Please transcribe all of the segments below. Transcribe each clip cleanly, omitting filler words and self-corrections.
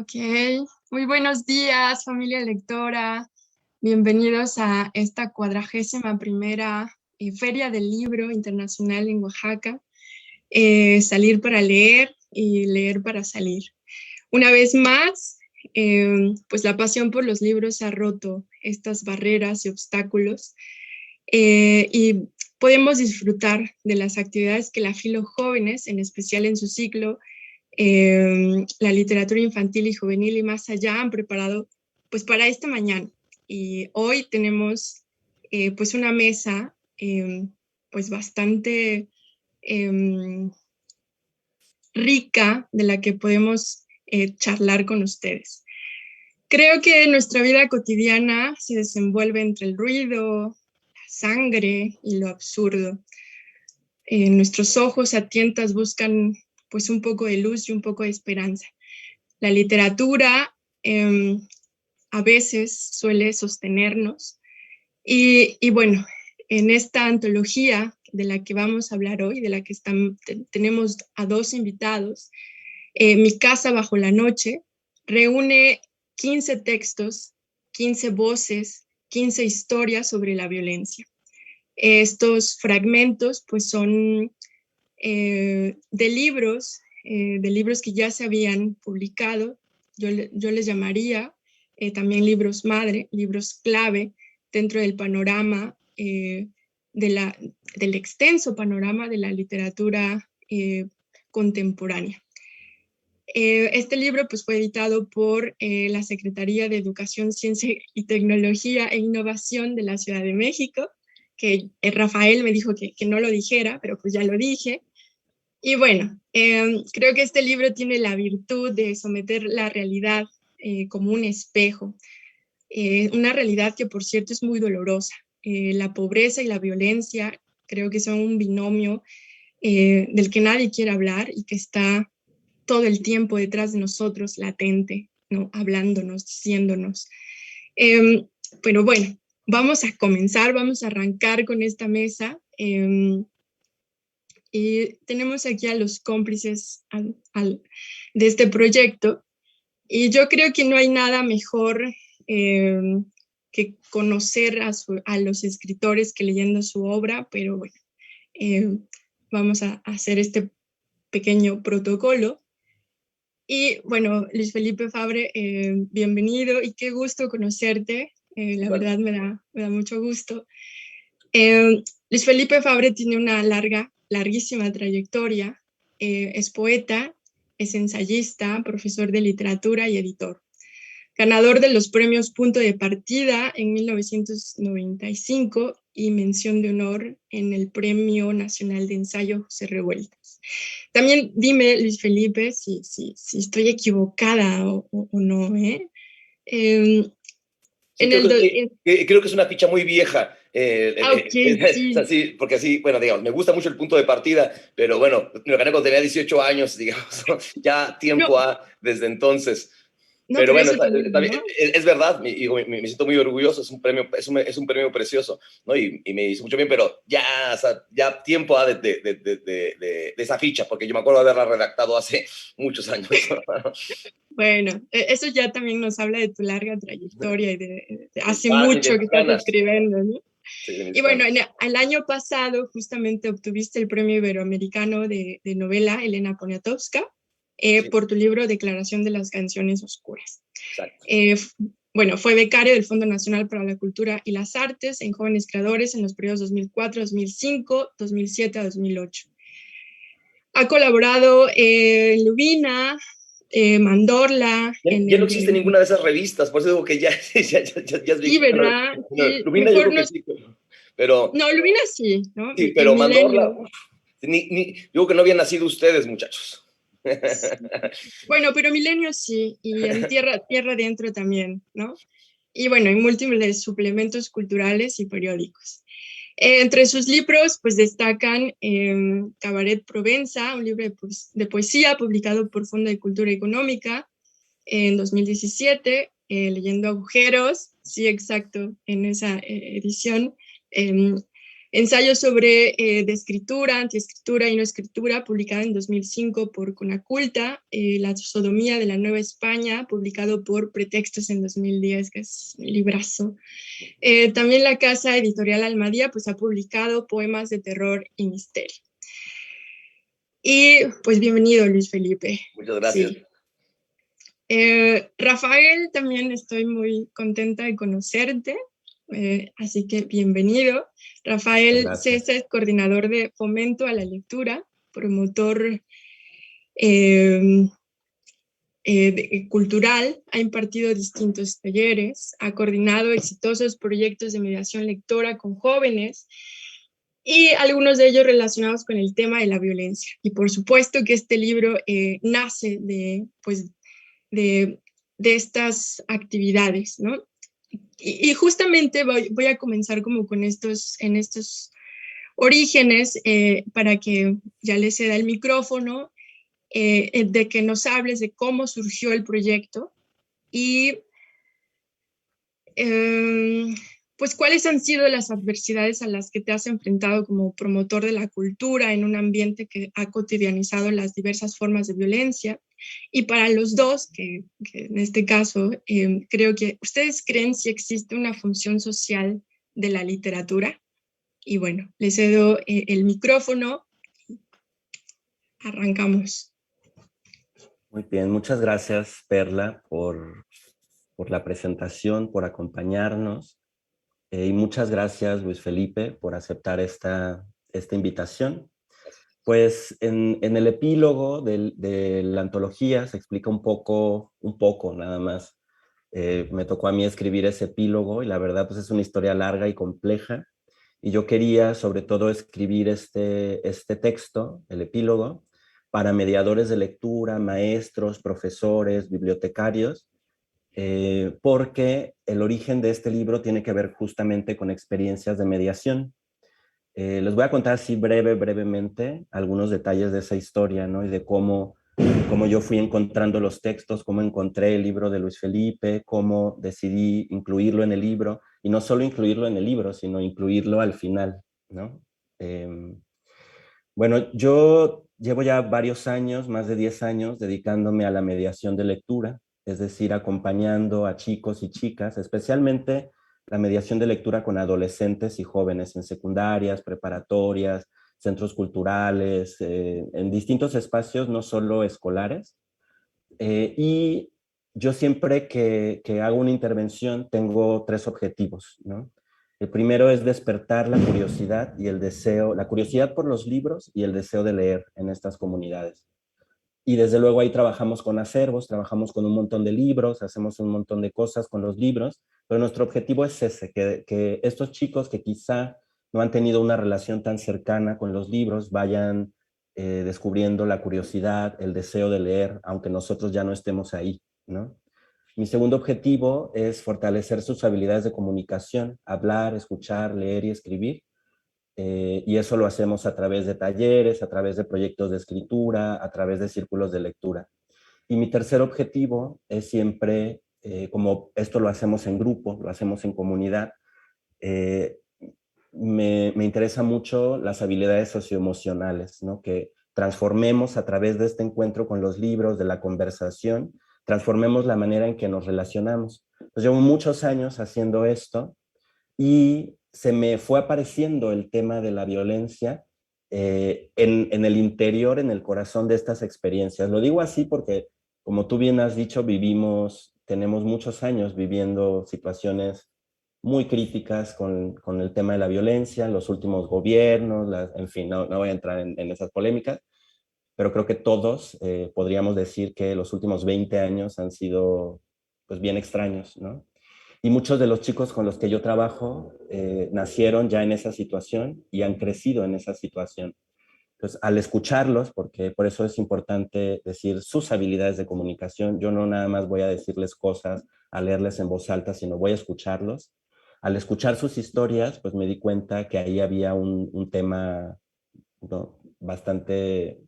Ok, muy buenos días, familia lectora. Bienvenidos a esta 41ª Feria del Libro Internacional en Oaxaca. Salir para leer y leer para salir. Una vez más, pues la pasión por los libros ha roto estas barreras y obstáculos y podemos disfrutar de las actividades que la Filo Jóvenes, en especial en su ciclo, la literatura infantil y juvenil y más allá han preparado pues para esta mañana. Y hoy tenemos pues una mesa pues bastante rica de la que podemos charlar con ustedes. Creo que nuestra vida cotidiana se desenvuelve entre el ruido, la sangre y lo absurdo. Nuestros ojos a tientas buscan pues un poco de luz y un poco de esperanza. La literatura a veces suele sostenernos y bueno, en esta antología de la que vamos a hablar hoy, de la que tenemos a dos invitados, Mi casa bajo la noche, reúne 15 textos, 15 voces, 15 historias sobre la violencia. Estos fragmentos pues son de libros que ya se habían publicado. Yo les llamaría también libros madre, libros clave dentro del panorama, del extenso panorama de la literatura contemporánea. Este libro pues, fue editado por la Secretaría de Educación, Ciencia y Tecnología e Innovación de la Ciudad de México, que Rafael me dijo que no lo dijera, pero pues ya lo dije. Y bueno, creo que este libro tiene la virtud de someter la realidad como un espejo, una realidad que por cierto es muy dolorosa. La pobreza y la violencia creo que son un binomio del que nadie quiere hablar y que está todo el tiempo detrás de nosotros, latente, ¿no? Hablándonos, diciéndonos. Pero bueno, vamos a comenzar, vamos a arrancar con esta mesa. Y tenemos aquí a los cómplices de este proyecto. Y yo creo que no hay nada mejor que conocer a los escritores que leyendo su obra, pero bueno, vamos a hacer este pequeño protocolo. Y bueno, Luis Felipe Fabre, bienvenido y qué gusto conocerte. La verdad me da mucho gusto. Luis Felipe Fabre tiene una larguísima trayectoria. Es poeta, es ensayista, profesor de literatura y editor. Ganador de los premios Punto de Partida en 1995 y mención de honor en el Premio Nacional de Ensayo José Revueltas. También dime, Luis Felipe, si estoy equivocada o no, ¿eh? Sí, creo que es una ficha muy vieja. Okay, sí. Así, porque así, bueno, digamos, me gusta mucho el punto de partida, pero bueno, lo gané cuando tenía 18 años, digamos, ¿no? Ya No, tiempo desde entonces. no, Pero pero bueno, eso también, ¿no? es verdad, me siento muy orgulloso, es un premio, es un premio precioso, ¿no? Y me hizo mucho bien, pero ya, o sea, ya tiempo de esa ficha, porque yo me acuerdo de haberla redactado hace muchos años. Bueno, eso ya también nos habla de tu larga trayectoria y de hace Y de mucho que mis estás ganas. escribiendo, ¿no? Sí, de mis Y bueno, ganas. el año pasado justamente obtuviste el Premio Iberoamericano de Novela Elena Poniatowska Sí, por tu libro Declaración de las Canciones Oscuras. exacto. Bueno, fue becario del Fondo Nacional para la Cultura y las Artes en Jóvenes Creadores en los periodos 2004, 2005, 2007 a 2008. Ha colaborado en Lubina, Mandorla, en Ya no el existe diario. ninguna de esas revistas, por eso digo que ya, ya es Sí, viejita. ¿verdad? Bueno, Sí, Lumina yo mejor creo que nos... sí, pero No, Lubina sí, ¿no? sí, En pero Mandorla, Milenio. uf, digo que no habían nacido ustedes, muchachos. Sí. Bueno, pero Milenio sí, y en Tierra Adentro también, ¿no? Y bueno, en múltiples suplementos culturales y periódicos. Entre sus libros, pues destacan Cabaret Provenza, un libro de poesía publicado por Fondo de Cultura Económica en 2017, Leyendo Agujeros, sí, exacto, en esa edición. Ensayo sobre de escritura, antiescritura y no escritura, publicado en 2005 por Conaculta, La sodomía de la Nueva España, publicado por Pretextos en 2010, que es un librazo. También la casa editorial Almadía pues, ha publicado poemas de terror y misterio. Y pues bienvenido, Luis Felipe. Muchas gracias. Sí. Rafael, también estoy muy contenta de conocerte, así que bienvenido. Rafael César es coordinador de Fomento a la Lectura, promotor cultural, ha impartido distintos talleres, ha coordinado exitosos proyectos de mediación lectora con jóvenes y algunos de ellos relacionados con el tema de la violencia. Y por supuesto que este libro nace pues, de estas actividades, ¿no? Y justamente voy a comenzar como con estos orígenes para que ya les ceda el micrófono, de que nos hables de cómo surgió el proyecto y pues cuáles han sido las adversidades a las que te has enfrentado como promotor de la cultura en un ambiente que ha cotidianizado las diversas formas de violencia. Y para los dos, que en este caso creo que ustedes creen si existe una función social de la literatura. Y bueno, les cedo el micrófono. Arrancamos. Muy bien, muchas gracias, Perla, por la presentación, por acompañarnos. Y muchas gracias, Luis Felipe, por aceptar esta invitación. Pues en el epílogo de la antología se explica un poco nada más. Me tocó a mí escribir ese epílogo y la verdad pues es una historia larga y compleja. Y yo quería sobre todo escribir este texto, el epílogo, para mediadores de lectura, maestros, profesores, bibliotecarios, porque el origen de este libro tiene que ver justamente con experiencias de mediación. Les voy a contar así brevemente algunos detalles de esa historia, ¿no? Y de cómo yo fui encontrando los textos, cómo encontré el libro de Luis Felipe, cómo decidí incluirlo en el libro, y no solo incluirlo en el libro, sino incluirlo al final, ¿no? Bueno, yo llevo ya varios años, más de 10 años, dedicándome a la mediación de lectura, es decir, acompañando a chicos y chicas, especialmente la mediación de lectura con adolescentes y jóvenes en secundarias, preparatorias, centros culturales, en distintos espacios, no solo escolares. Y yo siempre que hago una intervención tengo 3 objetivos, ¿no? El primero es despertar la curiosidad y el deseo, la curiosidad por los libros y el deseo de leer en estas comunidades. Y desde luego ahí trabajamos con acervos, trabajamos con un montón de libros, hacemos un montón de cosas con los libros, pero nuestro objetivo es ese, que estos chicos que quizá no han tenido una relación tan cercana con los libros vayan descubriendo la curiosidad, el deseo de leer, aunque nosotros ya no estemos ahí, ¿no? Mi segundo objetivo es fortalecer sus habilidades de comunicación, hablar, escuchar, leer y escribir. Y eso lo hacemos a través de talleres, a través de proyectos de escritura, a través de círculos de lectura. Y mi tercer objetivo es siempre, como esto lo hacemos en grupo, lo hacemos en comunidad, me interesa mucho las habilidades socioemocionales, ¿no? Que transformemos a través de este encuentro con los libros, de la conversación, transformemos la manera en que nos relacionamos. Pues llevo muchos años haciendo esto y se me fue apareciendo el tema de la violencia en el interior, en el corazón de estas experiencias. Lo digo así porque, como tú bien has dicho, tenemos muchos años viviendo situaciones muy críticas con el tema de la violencia, los últimos gobiernos, en fin, no voy a entrar en esas polémicas, pero creo que todos podríamos decir que los últimos 20 años han sido pues bien extraños, ¿no? Y muchos de los chicos con los que yo trabajo nacieron ya en esa situación y han crecido en esa situación. Entonces, al escucharlos, porque por eso es importante decir sus habilidades de comunicación, yo no nada más voy a decirles cosas, a leerles en voz alta, sino voy a escucharlos. Al escuchar sus historias, pues me di cuenta que ahí había un tema, ¿no?, bastante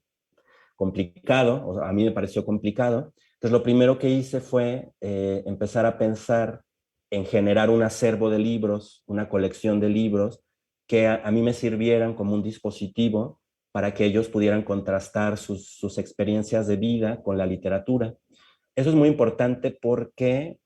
complicado, o sea, a mí me pareció complicado. Entonces, lo primero que hice fue empezar a pensar en generar un acervo de libros, una colección de libros que a mí me sirvieran como un dispositivo para que ellos pudieran contrastar sus experiencias de vida con la literatura. Eso es muy importante porque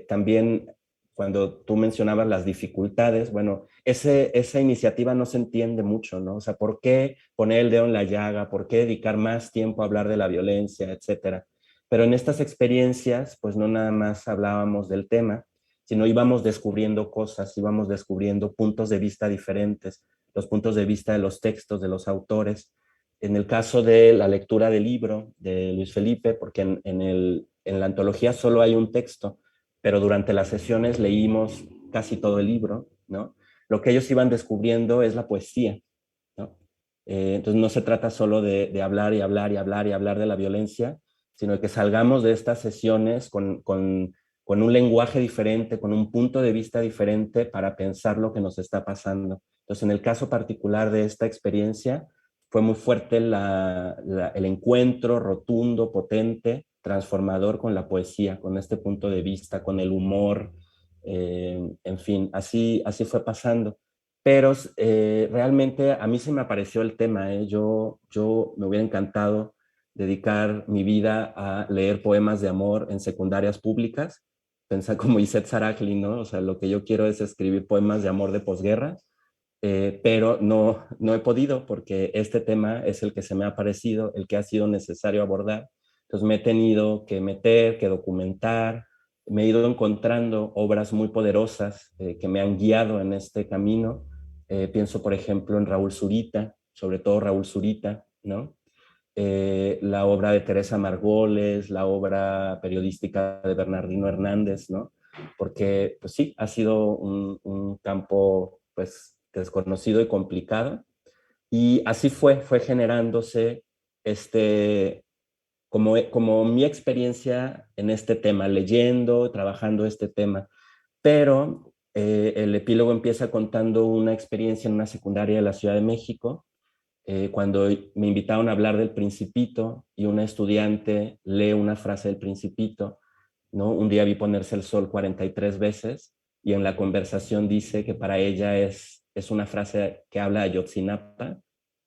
también cuando tú mencionabas las dificultades, bueno, esa iniciativa no se entiende mucho, ¿no? O sea, ¿por qué poner el dedo en la llaga? ¿Por qué dedicar más tiempo a hablar de la violencia, etcétera? Pero en estas experiencias, pues no nada más hablábamos del tema, sino íbamos descubriendo cosas, íbamos descubriendo puntos de vista diferentes, los puntos de vista de los textos, de los autores. En el caso de la lectura del libro de Luis Felipe, porque en la antología solo hay un texto, pero durante las sesiones leímos casi todo el libro, ¿no? Lo que ellos iban descubriendo es la poesía, ¿no? Entonces no se trata solo de hablar y hablar y hablar y hablar de la violencia, sino que salgamos de estas sesiones con un lenguaje diferente, con un punto de vista diferente para pensar lo que nos está pasando. Entonces, en el caso particular de esta experiencia, fue muy fuerte el encuentro rotundo, potente, transformador con la poesía, con este punto de vista, con el humor, en fin, así fue pasando. Pero realmente a mí se me apareció el tema, ¿eh? Yo me hubiera encantado dedicar mi vida a leer poemas de amor en secundarias públicas, pensar como Iset Sarakli, ¿no? O sea, lo que yo quiero es escribir poemas de amor de posguerra, pero no he podido porque este tema es el que se me ha parecido, el que ha sido necesario abordar. Entonces me he tenido que meter, que documentar, me he ido encontrando obras muy poderosas que me han guiado en este camino. Pienso, por ejemplo, en Raúl Zurita, sobre todo Raúl Zurita, ¿no? La obra de Teresa Margoles, la obra periodística de Bernardino Hernández, ¿no? Porque, pues sí, ha sido un campo, pues, desconocido y complicado. Y así fue generándose como mi experiencia en este tema, leyendo, trabajando este tema. Pero el epílogo empieza contando una experiencia en una secundaria de la Ciudad de México, cuando me invitaron a hablar del Principito y una estudiante lee una frase del Principito, ¿no? Un día vi ponerse el sol 43 veces y en la conversación dice que para ella es una frase que habla de Ayotzinapa.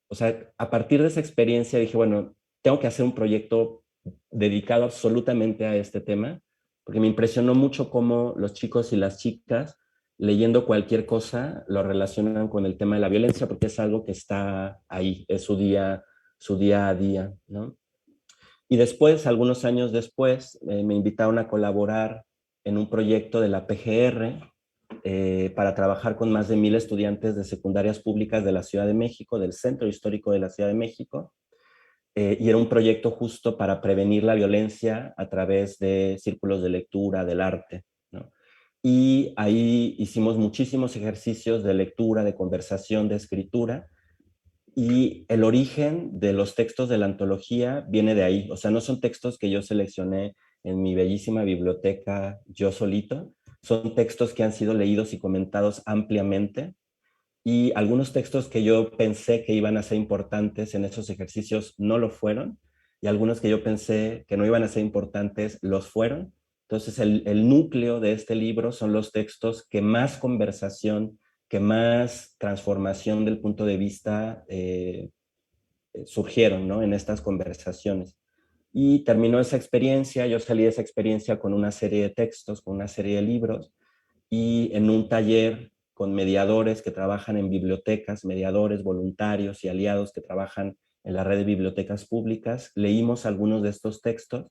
O sea, a partir de esa experiencia dije, bueno, tengo que hacer un proyecto dedicado absolutamente a este tema, porque me impresionó mucho cómo los chicos y las chicas, leyendo cualquier cosa, lo relacionan con el tema de la violencia, porque es algo que está ahí, es su día a día, ¿no? Y después, algunos años después, me invitaron a colaborar en un proyecto de la PGR para trabajar con más de 1000 estudiantes de secundarias públicas de la Ciudad de México, del Centro Histórico de la Ciudad de México, y era un proyecto justo para prevenir la violencia a través de círculos de lectura, del arte, ¿no? Y ahí hicimos muchísimos ejercicios de lectura, de conversación, de escritura, y el origen de los textos de la antología viene de ahí. O sea, no son textos que yo seleccioné en mi bellísima biblioteca yo solito, son textos que han sido leídos y comentados ampliamente, y algunos textos que yo pensé que iban a ser importantes en esos ejercicios no lo fueron, y algunos que yo pensé que no iban a ser importantes los fueron. Entonces el núcleo de este libro son los textos que más conversación, que más transformación del punto de vista surgieron, ¿no? En estas conversaciones. Y terminó esa experiencia, yo salí de esa experiencia con una serie de textos, con una serie de libros, y en un taller con mediadores que trabajan en bibliotecas, mediadores, voluntarios y aliados que trabajan en la red de bibliotecas públicas, leímos algunos de estos textos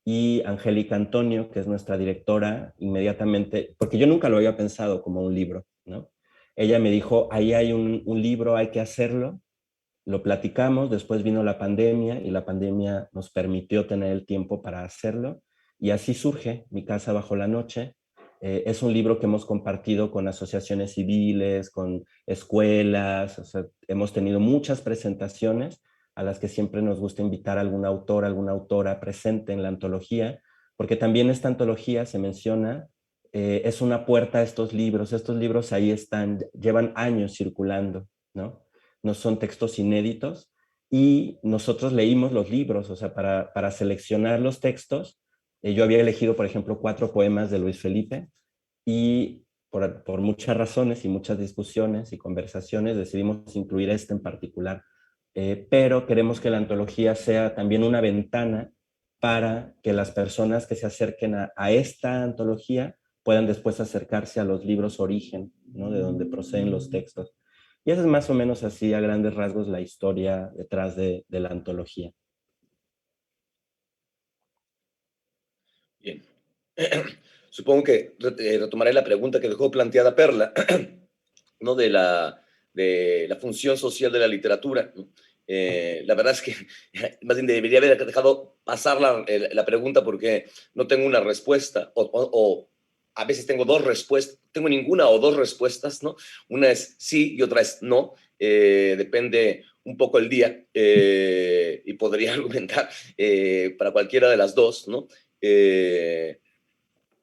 y Angélica Antonio, que es nuestra directora, inmediatamente, porque yo nunca lo había pensado como un libro, ¿no? Ella me dijo, ahí hay un libro, hay que hacerlo, lo platicamos, después vino la pandemia y la pandemia nos permitió tener el tiempo para hacerlo y así surge Mi casa bajo la noche. Es un libro que hemos compartido con asociaciones civiles, con escuelas, o sea, hemos tenido muchas presentaciones a las que siempre nos gusta invitar a algún autor, alguna autora presente en la antología, porque también esta antología se menciona, es una puerta a estos libros ahí están, llevan años circulando, ¿no? No son textos inéditos, y nosotros leímos los libros, o sea, para seleccionar los textos, yo había elegido, por ejemplo, 4 poemas de Luis Felipe, y por muchas razones y muchas discusiones y conversaciones, decidimos incluir este en particular. Pero queremos que la antología sea también una ventana para que las personas que se acerquen a esta antología puedan después acercarse a los libros origen, ¿no? De donde proceden los textos. Y esa es más o menos así, a grandes rasgos, la historia detrás de la antología. Bien. Supongo que retomaré la pregunta que dejó planteada Perla, ¿no? De la función social de la literatura, ¿no? La verdad es que más bien debería haber dejado pasar la pregunta porque no tengo una respuesta, o a veces tengo dos respuestas, tengo ninguna o dos respuestas, ¿no? Una es sí y otra es no, depende un poco el día, y podría argumentar para cualquiera de las dos, ¿no?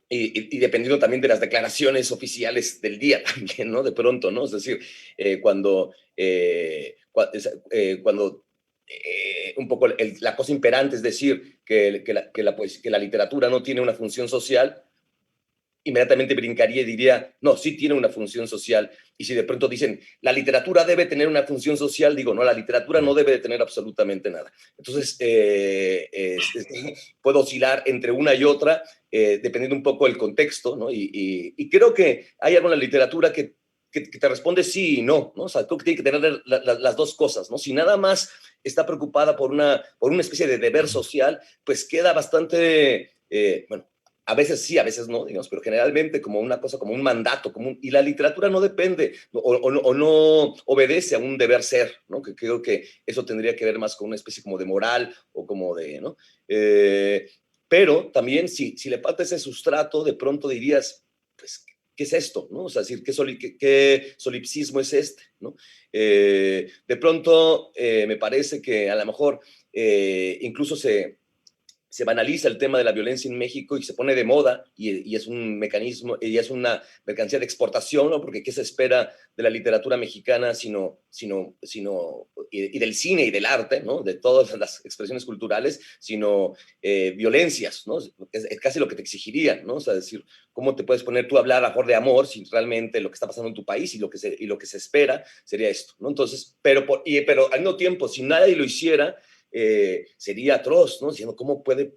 Y dependiendo también de las declaraciones oficiales del día también, ¿no? De pronto, ¿no? Es decir, cuando un poco la cosa imperante es decir que la literatura no tiene una función social, inmediatamente brincaría y diría, no, sí tiene una función social. Y si de pronto dicen, la literatura debe tener una función social, digo, no, la literatura no debe de tener absolutamente nada. Entonces, puedo oscilar entre una y otra, dependiendo un poco del contexto, ¿no? Y creo que hay algo en la literatura que te responde sí y no, ¿no? O sea, creo que tiene que tener las dos cosas, ¿no? Si nada más está preocupada por una especie de deber social, pues queda bastante, bueno, a veces sí, a veces no, digamos, pero generalmente como una cosa, como un mandato, y la literatura no depende o no obedece a un deber ser, ¿no? Que creo que eso tendría que ver más con una especie como de moral o como de, ¿no? Pero también si le falta ese sustrato, de pronto dirías, pues, ¿qué es esto? ¿No? O sea, decir, ¿qué solipsismo es este? ¿No? De pronto me parece que a lo mejor incluso se banaliza el tema de la violencia en México y se pone de moda y es un mecanismo, y es una mercancía de exportación, ¿no? Porque ¿qué se espera de la literatura mexicana y del cine y del arte, ¿no? De todas las expresiones culturales, sino violencias, ¿no? Es casi lo que te exigirían, ¿no? O sea, decir, ¿cómo te puedes poner tú a hablar a favor de amor si realmente lo que está pasando en tu país y lo que se espera sería esto, ¿no? Entonces, pero al mismo tiempo, si nadie lo hiciera, sería atroz, ¿no? Diciendo, ¿cómo puede,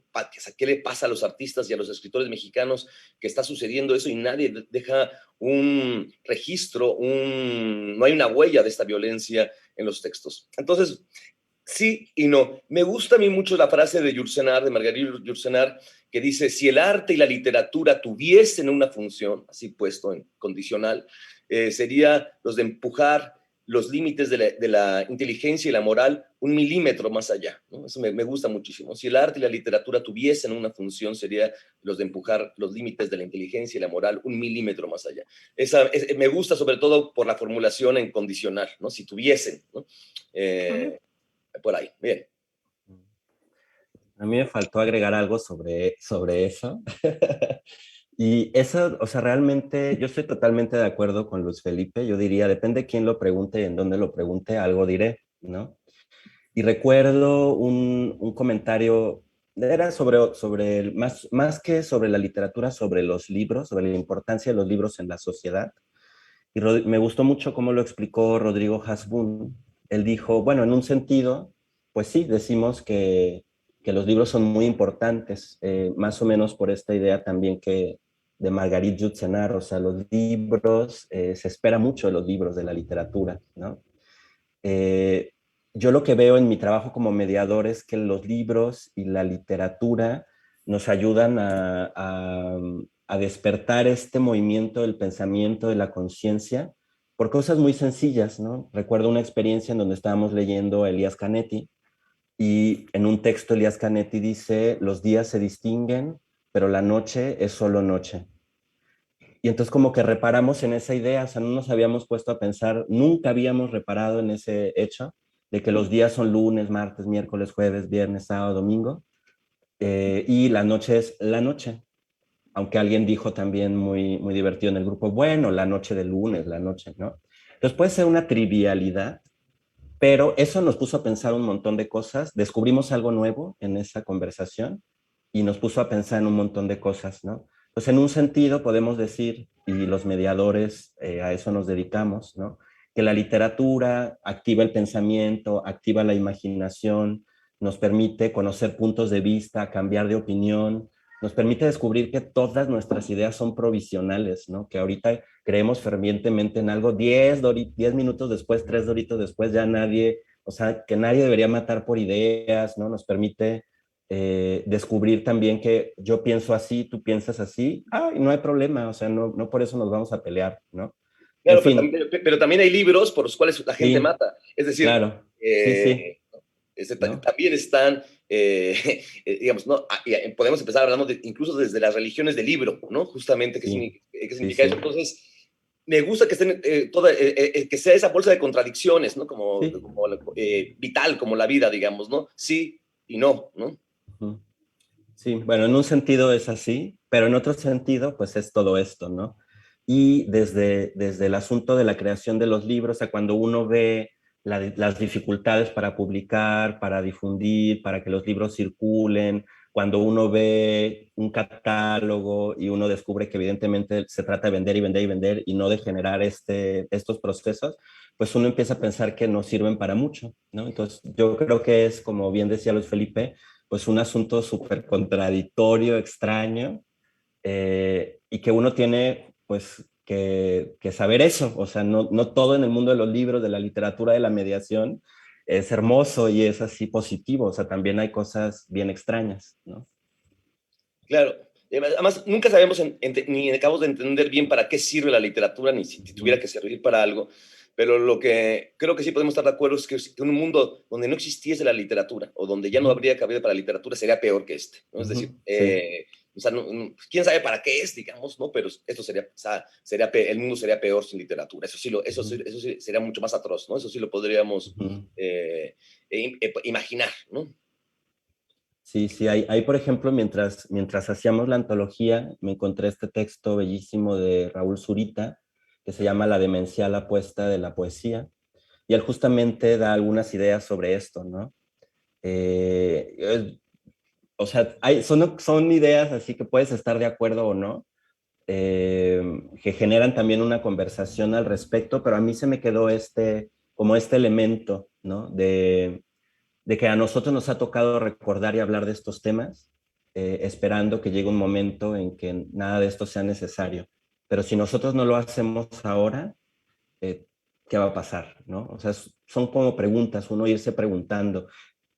qué le pasa a los artistas y a los escritores mexicanos que está sucediendo eso y nadie deja un registro, no hay una huella de esta violencia en los textos? Entonces, sí y no. Me gusta a mí mucho la frase de Yourcenar, de Marguerite Yourcenar, que dice, si el arte y la literatura tuviesen una función, así puesto en condicional, sería los de empujar los límites de la inteligencia y la moral un milímetro más allá, ¿no? Eso me gusta muchísimo. Si el arte y la literatura tuviesen una función, sería los de empujar los límites de la inteligencia y la moral un milímetro más allá. Me gusta sobre todo por la formulación en condicional, ¿no? Si tuviesen, ¿no? Por ahí, bien. A mí me faltó agregar algo sobre eso. Y eso, o sea, realmente yo estoy totalmente de acuerdo con Luis Felipe. Yo diría, depende de quién lo pregunte y en dónde lo pregunte, algo diré, ¿no? Y recuerdo un comentario, era más que sobre la literatura, sobre los libros, sobre la importancia de los libros en la sociedad. Y me gustó mucho cómo lo explicó Rodrigo Hasbún. Él dijo, bueno, en un sentido, pues sí, decimos que los libros son muy importantes, más o menos por esta idea también que de Marguerite Yourcenar, o sea, los libros, se espera mucho de los libros, de la literatura, ¿no? Eh, yo lo que veo en mi trabajo como mediador es que los libros y la literatura nos ayudan a despertar este movimiento del pensamiento, de la conciencia, por cosas muy sencillas, ¿no? Recuerdo una experiencia en donde estábamos leyendo a Elías Canetti y en un texto Elías Canetti dice, los días se distinguen, pero la noche es solo noche. Y entonces como que reparamos en esa idea, o sea, no nos habíamos puesto a pensar, nunca habíamos reparado en ese hecho de que los días son lunes, martes, miércoles, jueves, viernes, sábado, domingo, y la noche es la noche. Aunque alguien dijo también muy, muy divertido en el grupo, bueno, la noche del lunes, la noche, ¿no? Entonces puede ser una trivialidad, pero eso nos puso a pensar un montón de cosas, descubrimos algo nuevo en esa conversación y nos puso a pensar en un montón de cosas, ¿no? Pues en un sentido podemos decir, y los mediadores a eso nos dedicamos, ¿no? Que la literatura activa el pensamiento, activa la imaginación, nos permite conocer puntos de vista, cambiar de opinión, nos permite descubrir que todas nuestras ideas son provisionales, ¿no? Que ahorita creemos fervientemente en algo, 10 minutos después, 3 doritos después, ya nadie, o sea, que nadie debería matar por ideas, ¿no? Nos permite descubrir también que yo pienso así, tú piensas así, y no hay problema, o sea, no por eso nos vamos a pelear, ¿no? En Claro, fin, pero también hay libros por los cuales la gente sí, mata. Es decir, claro, sí, sí, ¿no? también están, digamos, ¿no? Podemos empezar hablando incluso desde las religiones del libro, ¿no? Justamente, Sí, qué sí, significa eso? sí, Entonces, me gusta que estén que sea esa bolsa de contradicciones, ¿no? sí. Vital, como la vida, digamos, ¿no? Sí y no, ¿no? Ujú. Sí, bueno, en un sentido es así, pero en otro sentido, pues es todo esto, ¿no? Y desde el asunto de la creación de los libros, a cuando uno ve las dificultades para publicar, para difundir, para que los libros circulen, cuando uno ve un catálogo y uno descubre que evidentemente se trata de vender y vender y vender y no de generar estos procesos, pues uno empieza a pensar que no sirven para mucho, ¿no? Entonces, yo creo que es, como bien decía Luis Felipe, pues un asunto súper contradictorio, extraño, y que uno tiene pues que saber eso, o sea, no todo en el mundo de los libros, de la literatura, de la mediación, es hermoso y es así positivo, o sea, también hay cosas bien extrañas, ¿no? Claro. Además, nunca sabemos ni acabamos de entender bien para qué sirve la literatura, ni si tuviera que servir para algo. Pero lo que creo que sí podemos estar de acuerdo es que en un mundo donde no existiese la literatura o donde ya no habría cabida para la literatura sería peor que este, ¿no? Es decir, Sí. o sea, quién sabe para qué es, digamos, ¿no? Pero esto sería, o sea, el mundo sería peor sin literatura. Eso sí sería mucho más atroz, ¿no? Eso sí lo podríamos imaginar, ¿no? Sí, sí, hay, por ejemplo, mientras hacíamos la antología, me encontré este texto bellísimo de Raúl Zurita, que se llama La demencial apuesta de la poesía, y él justamente da algunas ideas sobre esto, ¿no? O sea, son ideas así que puedes estar de acuerdo o no, que generan también una conversación al respecto, pero a mí se me quedó como este elemento, ¿no? De que a nosotros nos ha tocado recordar y hablar de estos temas, esperando que llegue un momento en que nada de esto sea necesario. Pero si nosotros no lo hacemos ahora, ¿qué va a pasar? ¿No? O sea, son como preguntas, uno irse preguntando.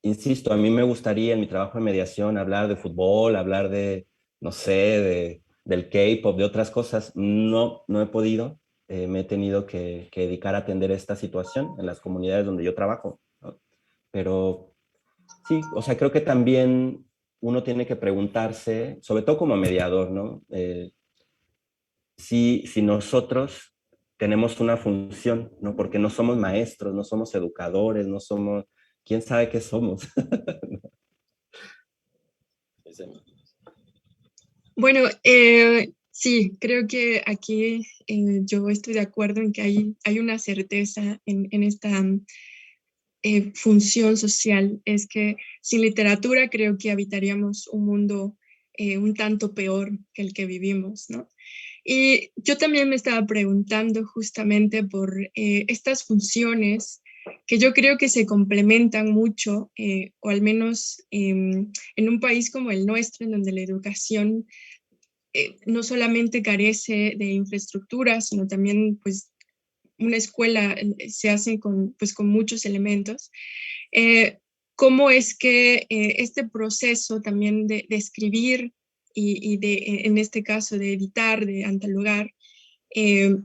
Insisto, a mí me gustaría en mi trabajo de mediación hablar de fútbol, hablar de, no sé, del K-pop, de otras cosas. No he podido. Me he tenido que dedicar a atender esta situación en las comunidades donde yo trabajo, ¿no? Pero sí, o sea, creo que también uno tiene que preguntarse, sobre todo como mediador, ¿no? Si nosotros tenemos una función, ¿no? Porque no somos maestros, no somos educadores, no somos, quién sabe qué somos. Bueno, sí, creo que aquí yo estoy de acuerdo en que hay una certeza en esta función social. Es que sin literatura creo que habitaríamos un mundo un tanto peor que el que vivimos, ¿no? Y yo también me estaba preguntando justamente por estas funciones que yo creo que se complementan mucho, o al menos en un país como el nuestro, en donde la educación no solamente carece de infraestructura, sino también pues una escuela se hace pues, con muchos elementos. Eh, ¿Cómo es que este proceso también de escribir y en este caso, de editar, de antologar, eh,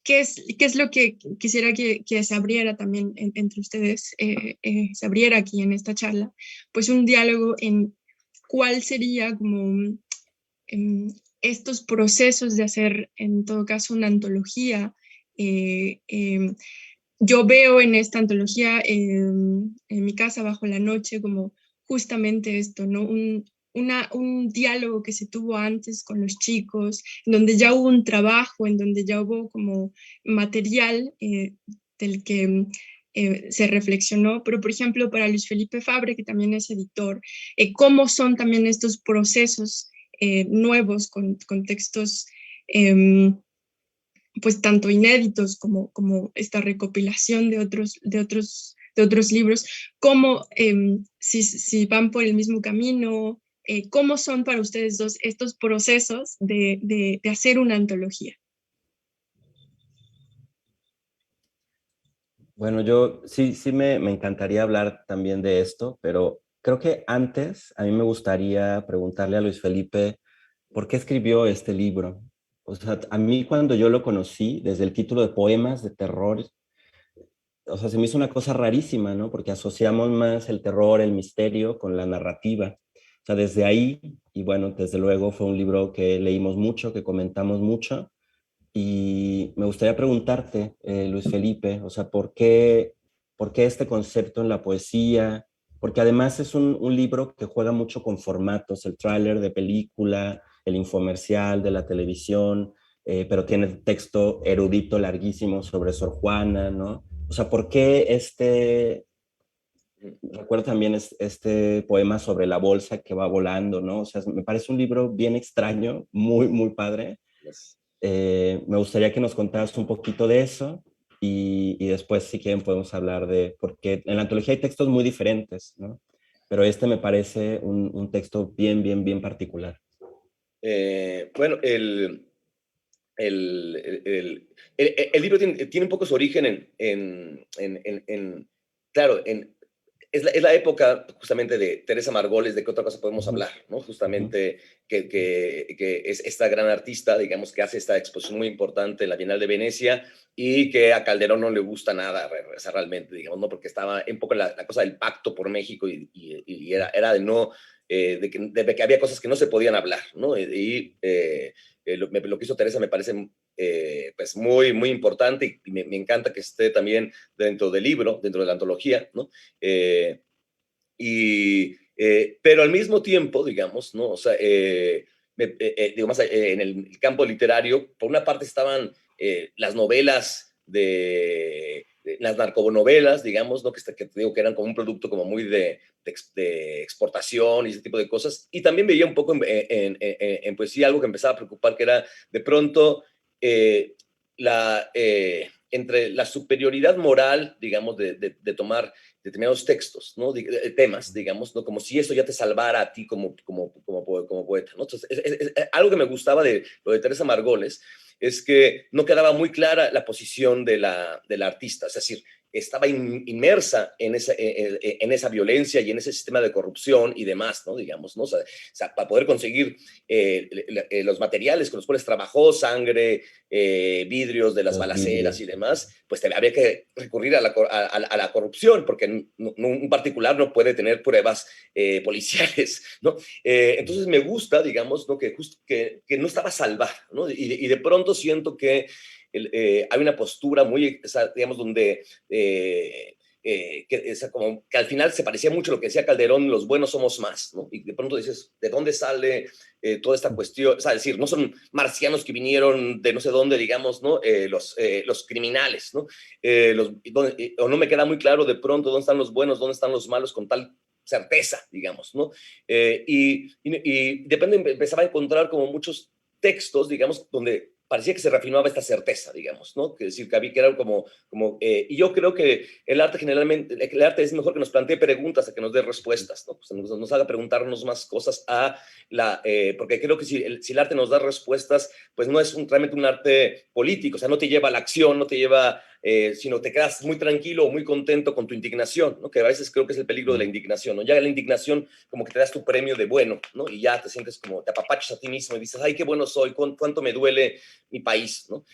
qué es lo que quisiera que se abriera también entre ustedes, se abriera aquí en esta charla, pues un diálogo en cuál sería como em, estos procesos de hacer, en todo caso, una antología. Yo veo en esta antología, en mi casa bajo la noche, como justamente esto, ¿no? Un diálogo que se tuvo antes con los chicos, en donde ya hubo un trabajo, en donde ya hubo como material del que se reflexionó, pero por ejemplo para Luis Felipe Fabre, que también es editor, cómo son también estos procesos nuevos, con textos pues tanto inéditos como esta recopilación de otros libros, como si van por el mismo camino, ¿cómo son para ustedes dos estos procesos de hacer una antología? Bueno, yo sí me encantaría hablar también de esto, pero creo que antes a mí me gustaría preguntarle a Luis Felipe por qué escribió este libro. O sea, a mí cuando yo lo conocí, desde el título de Poemas de Terror, o sea, se me hizo una cosa rarísima, ¿no? Porque asociamos más el terror, el misterio con la narrativa. O sea, desde ahí, y bueno, desde luego fue un libro que leímos mucho, que comentamos mucho, y me gustaría preguntarte, Luis Felipe, o sea, por qué este concepto en la poesía? Porque además es un libro que juega mucho con formatos, el tráiler de película, el infomercial de la televisión, pero tiene texto erudito larguísimo sobre Sor Juana, ¿no? O sea, ¿por qué recuerdo también este poema sobre la bolsa que va volando, ¿no? O sea, me parece un libro bien extraño, muy padre. Yes. Me gustaría que nos contaras un poquito de eso y después, si quieren, podemos hablar de, porque en la antología hay textos muy diferentes, ¿no? Pero este me parece un texto bien particular. Bueno, el libro tiene un poco su origen claro, es la época justamente de Teresa Margolles, de qué otra cosa podemos hablar, ¿no? Justamente que es esta gran artista, digamos, que hace esta exposición muy importante en la Bienal de Venecia y que a Calderón no le gusta nada realmente, digamos, ¿no? Porque estaba un poco la cosa del pacto por México y era de no, de que había cosas que no se podían hablar, ¿no? Lo que hizo Teresa me parece pues muy importante y me encanta que esté también dentro del libro, dentro de la antología, ¿no? Pero al mismo tiempo, digamos, ¿no? O sea, digamos, en el campo literario, por una parte estaban las novelas las narconovelas, digamos, ¿no? Que te digo que eran como un producto como muy de exportación y ese tipo de cosas. Y también veía un poco en poesía algo que empezaba a preocupar, que era de pronto entre la superioridad moral, digamos, de tomar determinados textos, ¿no? Temas, digamos, ¿no? Como si eso ya te salvara a ti como poeta, ¿no? Entonces, algo que me gustaba de lo de Teresa Margolles es que no quedaba muy clara la posición de la artista, es decir, estaba inmersa en esa violencia y en ese sistema de corrupción y demás, ¿no? Digamos, ¿no? O sea, para poder conseguir los materiales con los cuales trabajó, sangre, vidrios de las Los balaceras vidrios. y demás, pues había que recurrir a la corrupción, porque un particular no puede tener pruebas policiales, ¿no? Entonces me gusta, digamos, ¿no? que no estaba salvada, ¿no? Y de pronto siento que hay una postura muy, o sea, digamos, donde como que al final se parecía mucho a lo que decía Calderón, los buenos somos más, ¿no? Y de pronto dices, ¿de dónde sale toda esta cuestión? O sea, es decir, no son marcianos que vinieron de no sé dónde, digamos, ¿no? Los criminales, ¿no? O no me queda muy claro de pronto dónde están los buenos, dónde están los malos con tal certeza, digamos, ¿no? Y depende, empezaba a encontrar como muchos textos, digamos, donde parecía que se refinaba esta certeza, digamos, ¿no? Que decir, que era y yo creo que el arte generalmente, el arte es mejor que nos plantee preguntas a que nos dé respuestas, ¿no? Pues nos haga preguntarnos más cosas porque creo que si el arte nos da respuestas, pues no es realmente un arte político, o sea, no te lleva a la acción, no te lleva, sino te quedas muy tranquilo o muy contento con tu indignación, ¿no? Que a veces creo que es el peligro de la indignación, ¿no? Ya la indignación como que te das tu premio de bueno, ¿no? Y ya te sientes como, te apapachas a ti mismo y dices, ay, qué bueno soy, cuánto me duele mi país, ¿no?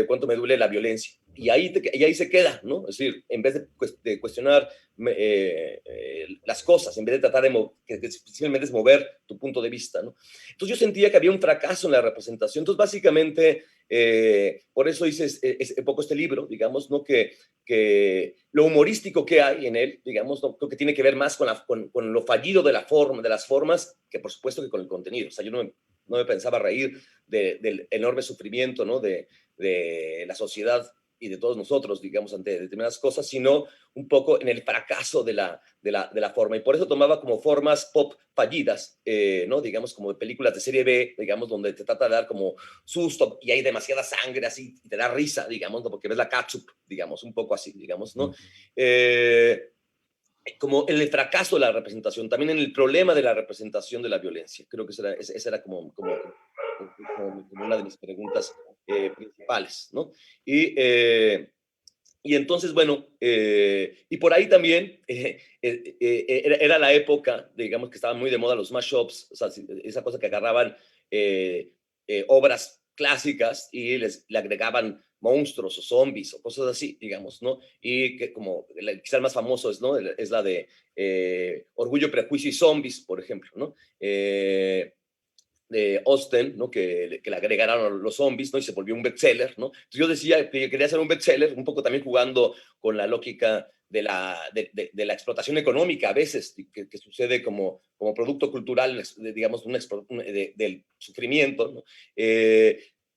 Cuánto me duele la violencia. Y ahí se queda, ¿no? Es decir, en vez de cuestionar las cosas, en vez de tratar que simplemente es mover tu punto de vista, ¿no? Entonces yo sentía que había un fracaso en la representación. Entonces básicamente, por eso hice un poco este libro, digamos, ¿no? Que lo humorístico que hay en él, digamos, ¿no? Creo que tiene que ver más con lo fallido de las formas, que por supuesto que con el contenido. O sea, yo no me pensaba reír del enorme sufrimiento, ¿no? de la sociedad y de todos nosotros, digamos, ante determinadas cosas, sino un poco en el fracaso de la forma. Y por eso tomaba como formas pop fallidas, ¿no? Digamos, como de películas de serie B, digamos, donde te trata de dar como susto y hay demasiada sangre así, y te da risa, digamos, ¿no? Porque ves la catsup, digamos, un poco así, digamos, ¿no? Como en el fracaso de la representación, también en el problema de la representación de la violencia. Creo que esa era como una de mis preguntas principales, ¿no? Y entonces, bueno, y por ahí también era la época, digamos, que estaban muy de moda los mashups, o sea, esa cosa que agarraban obras clásicas y le agregaban monstruos o zombies o cosas así, digamos, ¿no? Y que como quizá el más famoso es, ¿no? Es la de Orgullo, Prejuicio y Zombies, por ejemplo, ¿no? De Austen, ¿no? Que le agregaron los zombies, ¿no? Y se volvió un bestseller, ¿no? Entonces yo decía que quería hacer un bestseller, un poco también jugando con la lógica de la explotación económica a veces, que sucede como producto cultural, digamos, del sufrimiento, ¿no?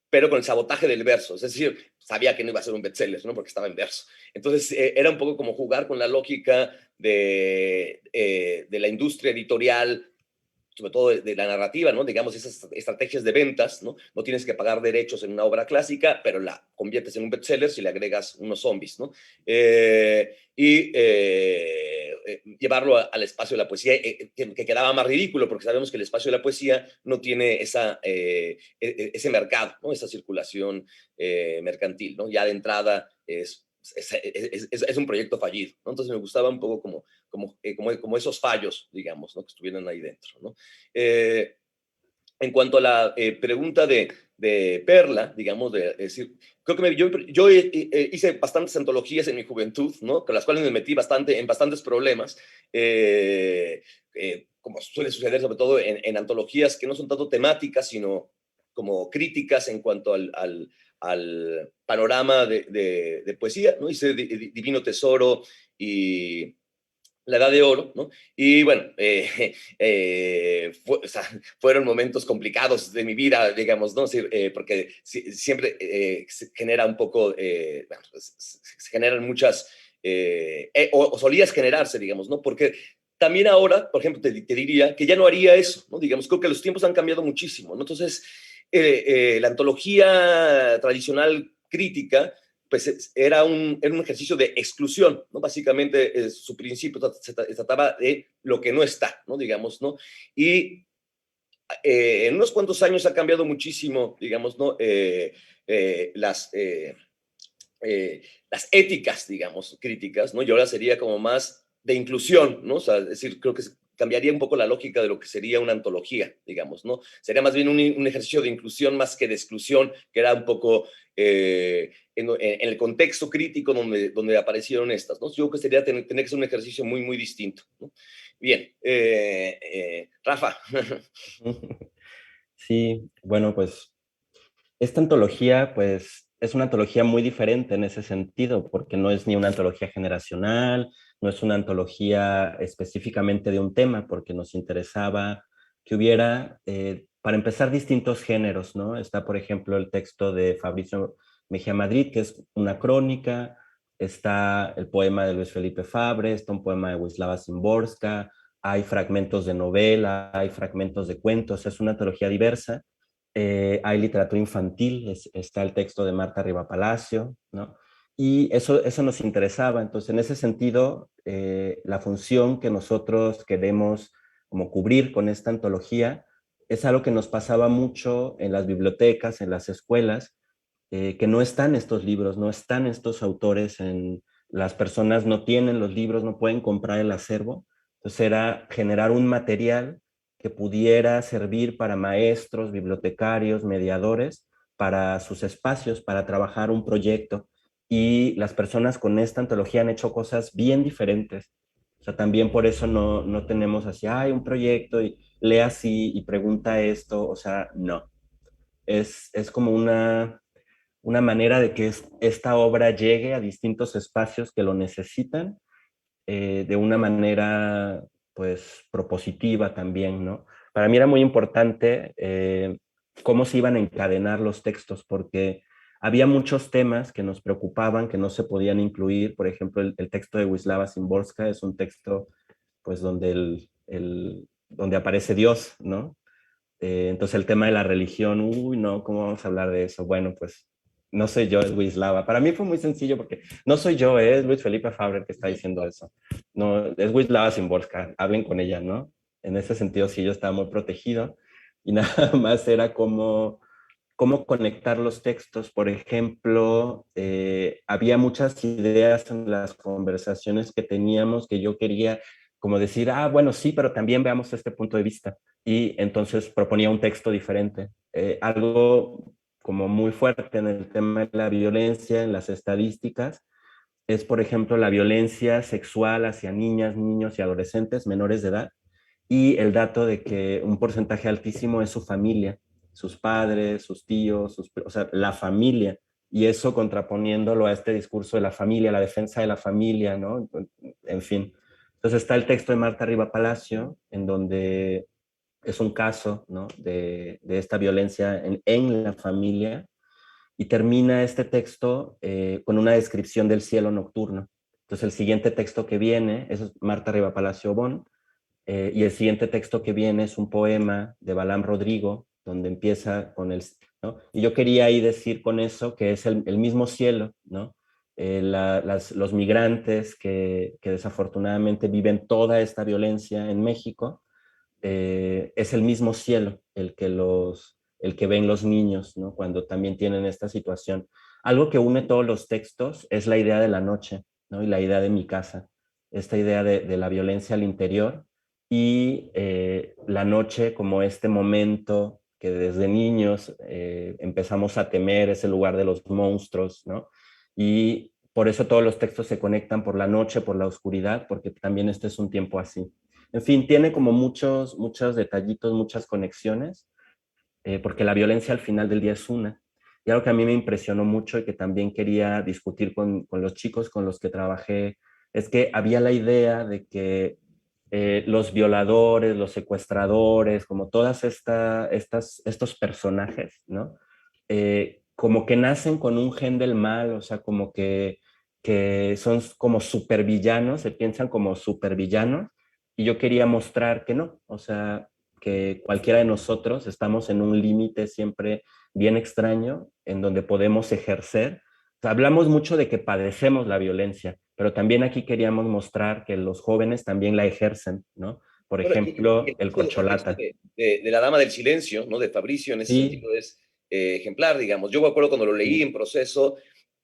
Pero con el sabotaje del verso, es decir, sabía que no iba a ser un bestseller, ¿no? Porque estaba en verso. Entonces era un poco como jugar con la lógica de la industria editorial, sobre todo de la narrativa, ¿no? Digamos, esas estrategias de ventas, ¿no? No tienes que pagar derechos en una obra clásica, pero la conviertes en un bestseller si le agregas unos zombies, ¿no? Llevarlo al espacio de la poesía, que quedaba más ridículo, porque sabemos que el espacio de la poesía no tiene ese mercado, ¿no? Esa circulación mercantil, ¿no? Ya de entrada es un proyecto fallido, ¿no? Entonces me gustaba un poco como esos fallos, digamos, ¿no? Que estuvieran ahí dentro, ¿no? En cuanto a la pregunta de Perla, digamos, de decir, creo que yo hice bastantes antologías en mi juventud, ¿no? Con las cuales me metí en bastantes problemas, como suele suceder sobre todo en antologías que no son tanto temáticas, sino como críticas en cuanto al panorama de poesía, ¿no? Hice Divino Tesoro y La Edad de Oro, ¿no? Y bueno, o sea, fueron momentos complicados de mi vida, digamos, ¿no? Sí, porque siempre se genera un poco, bueno, pues, se generan muchas, o solías generarse, digamos, ¿no? Porque también ahora, por ejemplo, te diría que ya no haría eso, ¿no? Digamos, creo que los tiempos han cambiado muchísimo, ¿no? Entonces, la antología tradicional crítica pues era un ejercicio de exclusión, ¿no? Básicamente su principio se trataba de lo que no está, ¿no? Digamos, ¿no? Y en unos cuantos años ha cambiado muchísimo, digamos, ¿no? Las éticas, digamos, críticas, ¿no? Y ahora sería como más de inclusión, ¿no? O sea, es decir, creo que cambiaría un poco la lógica de lo que sería una antología, digamos, ¿no? Sería más bien un ejercicio de inclusión más que de exclusión, que era un poco en el contexto crítico donde aparecieron estas, ¿no? Yo creo que sería tener que ser un ejercicio muy, muy distinto, ¿no? Bien, Rafa. Sí, bueno, pues esta antología, pues, es una antología muy diferente en ese sentido, porque no es ni una antología generacional, no es una antología específicamente de un tema, porque nos interesaba que hubiera, para empezar, distintos géneros, ¿no? Está, por ejemplo, el texto de Fabricio Mejía Madrid, que es una crónica, está el poema de Luis Felipe Fabre, está un poema de Wisława Szymborska, hay fragmentos de novela, hay fragmentos de cuentos, es una antología diversa. Hay literatura infantil, está el texto de Marta Riva Palacio, ¿no? Y eso nos interesaba. Entonces, en ese sentido, la función que nosotros queremos como cubrir con esta antología es algo que nos pasaba mucho en las bibliotecas, en las escuelas, que no están estos libros, no están estos autores, las personas no tienen los libros, no pueden comprar el acervo. Entonces era generar un material que pudiera servir para maestros, bibliotecarios, mediadores, para sus espacios, para trabajar un proyecto. Y las personas con esta antología han hecho cosas bien diferentes. O sea, también por eso no tenemos así, hay un proyecto y lee así y pregunta esto. O sea, no. Es como una manera de que esta obra llegue a distintos espacios que lo necesitan de una manera, pues, propositiva también, ¿no? Para mí era muy importante cómo se iban a encadenar los textos, porque había muchos temas que nos preocupaban, que no se podían incluir. Por ejemplo, el texto de Wisława Szymborska es un texto pues donde, donde aparece Dios, ¿no? Entonces el tema de la religión, uy, no, ¿cómo vamos a hablar de eso? Bueno, pues no soy yo, es Wisława. Para mí fue muy sencillo porque no soy yo, es Luis Felipe Fabre el que está diciendo eso. No, es Wisława Szymborska, hablen con ella, ¿no? En ese sentido sí yo estaba muy protegido y nada más era como cómo conectar los textos. Por ejemplo, había muchas ideas en las conversaciones que teníamos que yo quería como decir, ah, bueno, sí, pero también veamos este punto de vista. Y entonces proponía un texto diferente. Algo como muy fuerte en el tema de la violencia, en las estadísticas, es, por ejemplo, la violencia sexual hacia niñas, niños y adolescentes menores de edad, y el dato de que un porcentaje altísimo es su familia, sus padres, sus tíos, o sea, la familia, y eso contraponiéndolo a este discurso de la familia, la defensa de la familia, ¿no? En fin. Entonces está el texto de Marta Riva Palacio, en donde es un caso, ¿no? de esta violencia en la familia, y termina este texto con una descripción del cielo nocturno. Entonces el siguiente texto que viene, eso es Marta Riva Palacio Bon, y el siguiente texto que viene es un poema de Balam Rodrigo, donde empieza con el, ¿no? Y yo quería ahí decir con eso que es el mismo cielo, ¿no? Los migrantes que desafortunadamente viven toda esta violencia en México, es el mismo cielo el que ven los niños, ¿no? Cuando también tienen esta situación. Algo que une todos los textos es la idea de la noche, ¿no? Y la idea de mi casa, esta idea de la violencia al interior y la noche como este momento que desde niños empezamos a temer, ese lugar de los monstruos, ¿no? Y por eso todos los textos se conectan por la noche, por la oscuridad, porque también este es un tiempo así. En fin, tiene como muchos detallitos, muchas conexiones, porque la violencia al final del día es una. Y algo que a mí me impresionó mucho y que también quería discutir con los chicos con los que trabajé, es que había la idea de que los violadores, los secuestradores, como todas estos personajes, ¿no? Como que nacen con un gen del mal, o sea, como que son como supervillanos, se piensan como supervillanos, y yo quería mostrar que no, o sea, que cualquiera de nosotros estamos en un límite siempre bien extraño en donde podemos ejercer. O sea, hablamos mucho de que padecemos la violencia, pero también aquí queríamos mostrar que los jóvenes también la ejercen, ¿no? Por Bueno, ejemplo, el el texto corcholata. de La Dama del Silencio, ¿no? De Fabricio, en ese Sí, sentido es ejemplar, digamos. Yo me acuerdo cuando lo leí en proceso,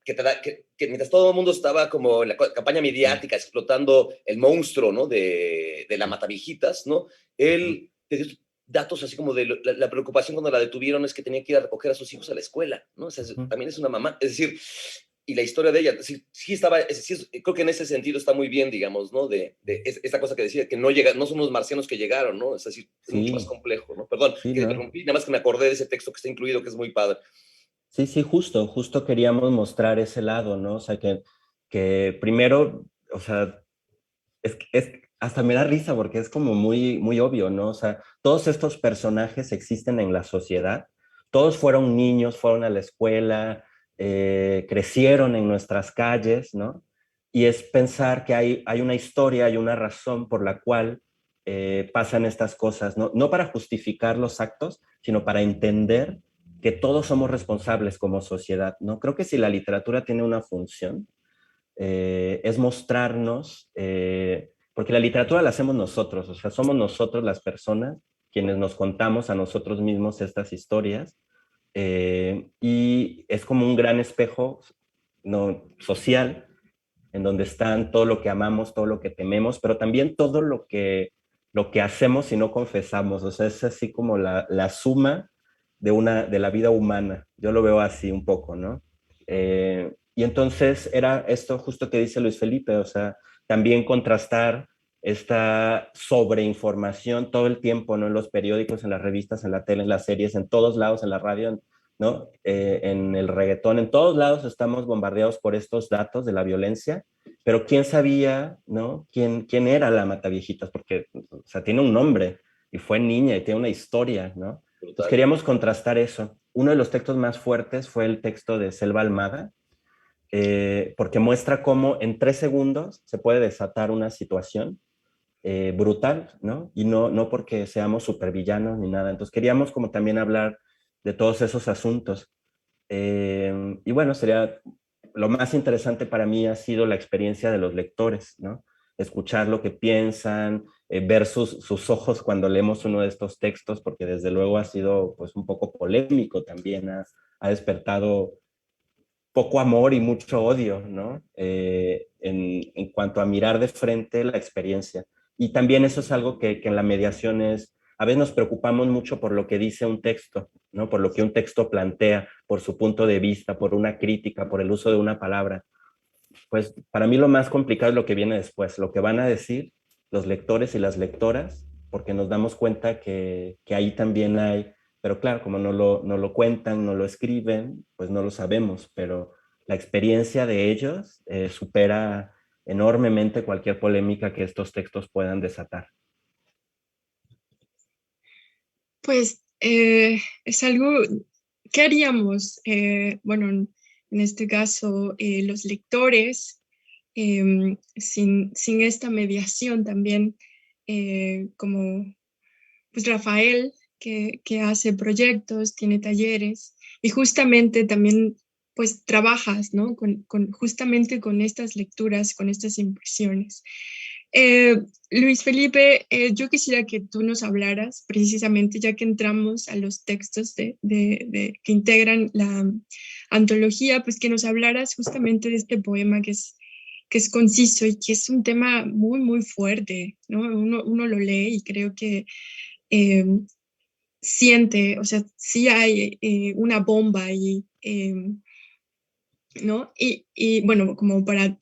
que mientras todo el mundo estaba como en la campaña sí, mediática, explotando el monstruo, ¿no? De la sí, Mataviejitas, ¿no? ujú, Él te dio datos así como de la preocupación cuando la detuvieron es que tenía que ir a recoger a sus hijos a la escuela, ¿no? O sea, ujú. también es una mamá. Es decir, y la historia de ella, sí estaba, creo que en ese sentido está muy bien, digamos, ¿no? Esta cosa que decía, que no llega, no son los marcianos que llegaron, ¿no? Es decir, es mucho más Sí, complejo, ¿no? Perdón, sí, que ¿no? interrumpí, nada más que me acordé de ese texto que está incluido, que es muy padre. Sí, sí, justo queríamos mostrar ese lado, ¿no? O sea, que primero, o sea, hasta me da risa porque es como muy obvio, ¿no? O sea, todos estos personajes existen en la sociedad, todos fueron niños, fueron a la escuela, crecieron en nuestras calles, ¿no? Y es pensar que hay una historia, hay una razón por la cual pasan estas cosas, ¿no? No para justificar los actos, sino para entender que todos somos responsables como sociedad, ¿no? Creo que si la literatura tiene una función, es mostrarnos, porque la literatura la hacemos nosotros, o sea, somos nosotros las personas quienes nos contamos a nosotros mismos estas historias, y es como un gran espejo, no, social, en donde están todo lo que amamos, todo lo que tememos, pero también todo lo que hacemos y no confesamos, o sea, es así como la suma de la vida humana, yo lo veo así un poco, ¿no? Y entonces era esto justo que dice Luis Felipe, o sea, también contrastar esta sobreinformación todo el tiempo, ¿no? En los periódicos, en las revistas, en la tele, en las series, en todos lados, en la radio, ¿no? En el reggaetón, en todos lados estamos bombardeados por estos datos de la violencia, pero ¿quién sabía, ¿no? ¿Quién era la Mataviejitas? Porque, o sea, tiene un nombre y fue niña y tiene una historia, ¿no? Entonces Brutal. queríamos contrastar eso. uno de los textos más fuertes fue el texto de Selva Almada, porque muestra cómo en 3 segundos se puede desatar una situación brutal, ¿no? Y no porque seamos supervillanos ni nada. Entonces queríamos como también hablar de todos esos asuntos. Y bueno, sería lo más interesante para mí ha sido la experiencia de los lectores, ¿no? Escuchar lo que piensan, ver sus ojos cuando leemos uno de estos textos, porque desde luego ha sido pues un poco polémico también, ha despertado poco amor y mucho odio, ¿no? En cuanto a mirar de frente la experiencia. Y también eso es algo que en la mediación es, a veces nos preocupamos mucho por lo que dice un texto, ¿no? Por lo que un texto plantea, por su punto de vista, por una crítica, por el uso de una palabra. Pues para mí lo más complicado es lo que viene después, lo que van a decir los lectores y las lectoras, porque nos damos cuenta que ahí también hay, pero claro, como no lo cuentan, no lo escriben, pues no lo sabemos, pero la experiencia de ellos supera enormemente cualquier polémica que estos textos puedan desatar. Pues es algo, ¿qué haríamos? Bueno, en este caso, los lectores, sin esta mediación también, como pues Rafael, que hace proyectos, tiene talleres, y justamente también pues trabajas, ¿no? Justamente con estas lecturas, con estas impresiones. Eh, Luis Felipe, yo quisiera que tú nos hablaras precisamente, ya que entramos a los textos que integran la antología, pues que nos hablaras justamente de este poema que es conciso y que es un tema muy, muy fuerte, ¿no? Uno lo lee y creo que eh, siente, o sea, sí hay una bomba ahí, ¿no? Y bueno, como para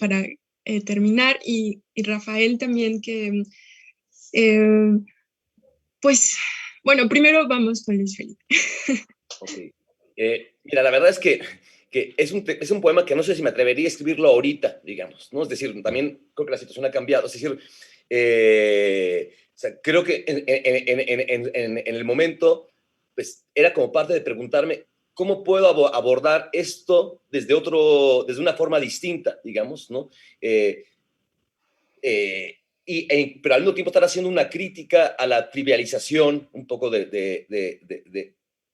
terminar, y Rafael también que eh, pues, bueno, primero vamos con Luis Felipe. Ok. Mira, la verdad es que es un poema que no sé si me atrevería a escribirlo ahorita, digamos, ¿no? Es decir, también creo que la situación ha cambiado. Es decir, o sea, creo que en el momento, pues era como parte de preguntarme cómo puedo abordar esto desde una forma distinta, digamos, ¿no? Eh, pero al mismo tiempo estar haciendo una crítica a la trivialización un poco de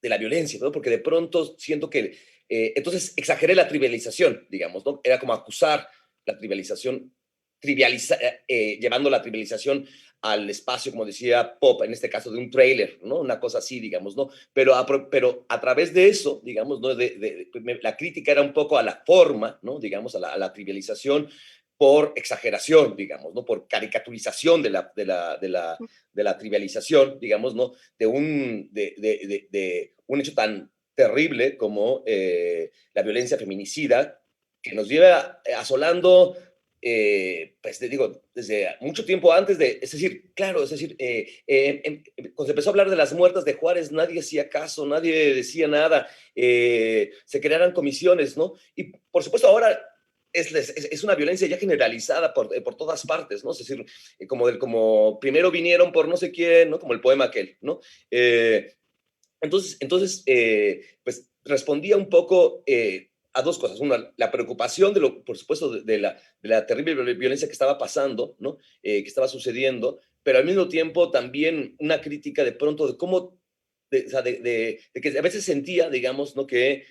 la violencia, ¿no? Porque de pronto siento que, entonces exageré la trivialización, digamos, ¿no? Era como acusar la trivialización, llevando la trivialización al espacio, como decía Pop, en este caso de un tráiler, ¿no? Una cosa así, digamos, ¿no? Pero a través de eso, digamos, ¿no? La crítica era un poco a la forma, ¿no? Digamos, a la trivialización, por exageración, digamos, ¿no? Por caricaturización de la trivialización, digamos, ¿no? De un hecho tan terrible como la violencia feminicida, que nos lleva asolando, pues te digo, desde mucho tiempo antes es decir, claro, es decir, cuando se empezó a hablar de las muertas de Juárez, nadie hacía caso, nadie decía nada, se crearon comisiones, ¿no? Y por supuesto ahora es una violencia ya generalizada por todas partes, ¿no? Es decir, como primero vinieron por no sé quién, ¿no? Como el poema aquel, ¿no? Entonces pues respondía un poco a dos cosas. Una, la preocupación por supuesto, de la terrible violencia que estaba pasando, ¿no? Que estaba sucediendo, pero al mismo tiempo también una crítica de pronto de cómo, o sea, de que a veces sentía, digamos, ¿no? Que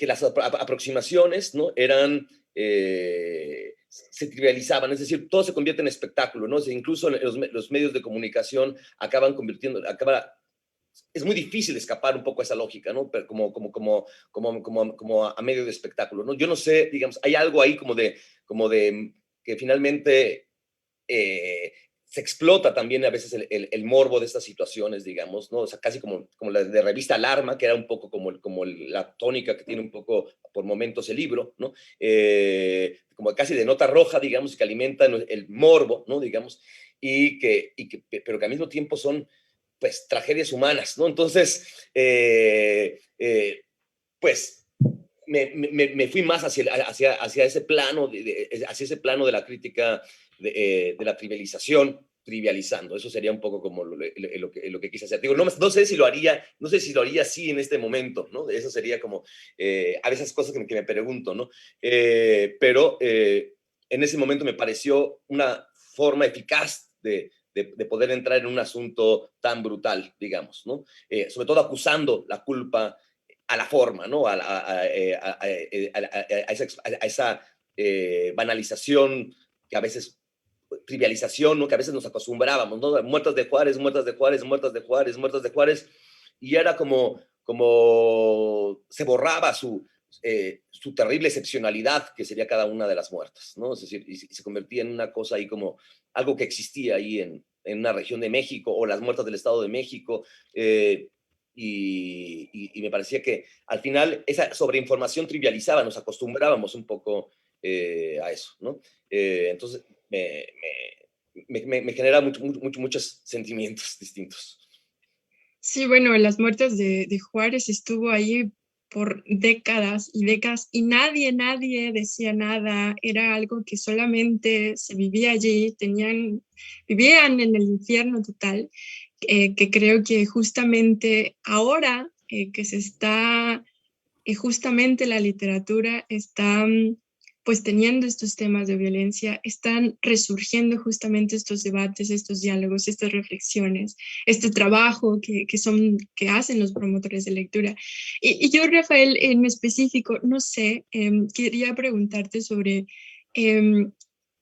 las aproximaciones, ¿no? Eran, se trivializaban, es decir, todo se convierte en espectáculo, ¿no? O sea, incluso los medios de comunicación es muy difícil escapar un poco a esa lógica, ¿no? Pero como a medio de espectáculo, ¿no? Yo no sé, digamos, hay algo ahí como de que finalmente se explota también a veces el morbo de estas situaciones, digamos, ¿no? O sea, casi como la de revista Alarma, que era un poco como la tónica que tiene un poco por momentos el libro, ¿no? Como casi de nota roja, digamos, que alimentan el morbo, ¿no? Digamos, pero que al mismo tiempo son, pues, tragedias humanas, ¿no? Entonces, pues, me fui más hacia ese plano, hacia ese plano de la crítica de la trivialización, trivializando. Eso sería un poco como lo que quise hacer. Digo, no sé si lo haría así en este momento, ¿no? Eso sería como a veces cosas que me pregunto, ¿no? Pero en ese momento me pareció una forma eficaz de poder entrar en un asunto tan brutal, digamos, ¿no? Sobre todo acusando la culpa a la forma, ¿no? A esa banalización que a veces trivialización, ¿no? Que a veces nos acostumbrábamos, ¿no? Muertas de Juárez, muertas de Juárez, muertas de Juárez, muertas de Juárez, y era como se borraba su terrible excepcionalidad que sería cada una de las muertas, ¿no? Es decir, y se convertía en una cosa ahí como algo que existía ahí en una región de México, o las muertas del Estado de México, y me parecía que al final esa sobreinformación trivializaba, nos acostumbrábamos un poco a eso, ¿no? Entonces me genera muchos sentimientos distintos. Sí, bueno, las muertes de Juárez estuvo ahí por décadas y décadas y nadie decía nada, era algo que solamente se vivía allí, vivían en el infierno total, que creo que justamente ahora que se está, justamente la literatura está pues teniendo estos temas de violencia, están resurgiendo justamente estos debates, estos diálogos, estas reflexiones, este trabajo que hacen los promotores de lectura. Y yo, Rafael, en específico, no sé, quería preguntarte sobre em,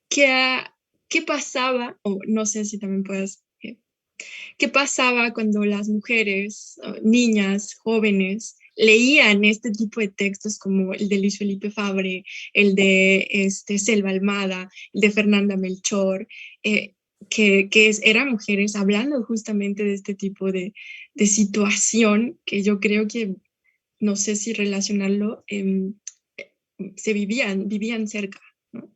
qué, qué pasaba, o no sé si también puedas, qué pasaba cuando las mujeres, niñas, jóvenes, leían este tipo de textos como el de Luis Felipe Fabre, el de Selva Almada, el de Fernanda Melchor, eran mujeres hablando justamente de este tipo de situación que yo creo que, no sé si relacionarlo, vivían cerca, ¿no?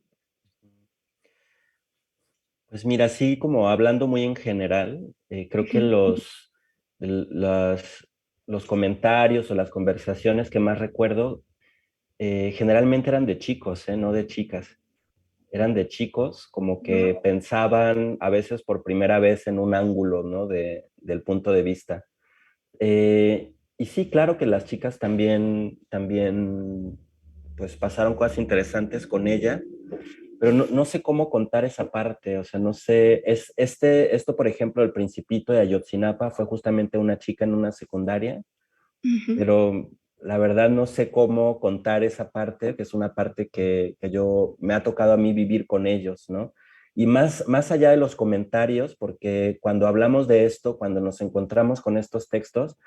Pues mira, así como hablando muy en general, creo que los comentarios o las conversaciones que más recuerdo generalmente eran de chicos, no de chicas. Eran de chicos, como que pensaban a veces por primera vez en un ángulo, ¿no? Del punto de vista. Y sí, claro que las chicas también pues pasaron cosas interesantes con ella, pero no sé cómo contar esa parte, o sea, no sé, esto por ejemplo, El Principito de Ayotzinapa fue justamente una chica en una secundaria, Ujú. pero la verdad no sé cómo contar esa parte, que es una parte que me ha tocado a mí vivir con ellos, ¿no? Y más allá de los comentarios, porque cuando hablamos de esto, cuando nos encontramos con estos textos,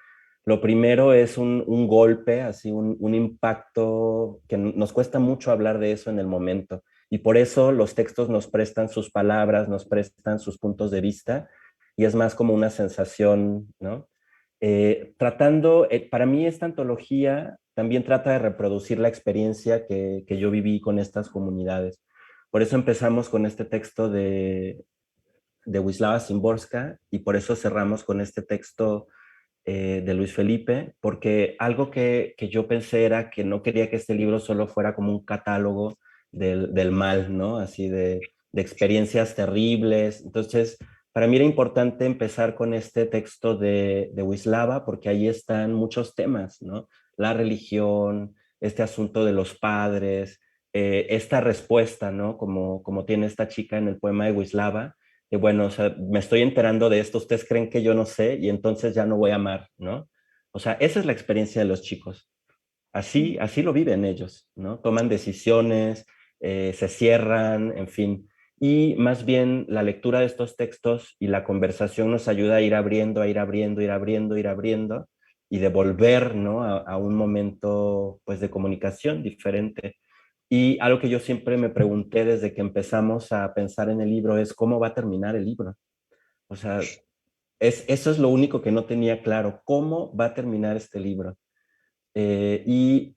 lo primero es un golpe, así un impacto que nos cuesta mucho hablar de eso en el momento. Y por eso los textos nos prestan sus palabras, nos prestan sus puntos de vista, y es más como una sensación, ¿no? Para mí esta antología también trata de reproducir la experiencia que yo viví con estas comunidades. Por eso empezamos con este texto de Wisława Szymborska y por eso cerramos con este texto de Luis Felipe, porque algo que yo pensé era que no quería que este libro solo fuera como un catálogo del mal, ¿no? Así de experiencias terribles. Entonces, para mí era importante empezar con este texto de Wisława, porque ahí están muchos temas, ¿no? La religión, este asunto de los padres, esta respuesta, ¿no? Como tiene esta chica en el poema de Wisława, y bueno, o sea, me estoy enterando de esto, ustedes creen que yo no sé y entonces ya no voy a amar, ¿no? O sea, esa es la experiencia de los chicos. Así lo viven ellos, ¿no? Toman decisiones, se cierran, en fin. Y más bien la lectura de estos textos y la conversación nos ayuda a ir abriendo, a ir abriendo, ir abriendo, ir abriendo y de volver, ¿no? A un momento, pues, de comunicación diferente. Y algo que yo siempre me pregunté desde que empezamos a pensar en el libro es cómo va a terminar el libro. O sea, eso es lo único que no tenía claro, cómo va a terminar este libro. Y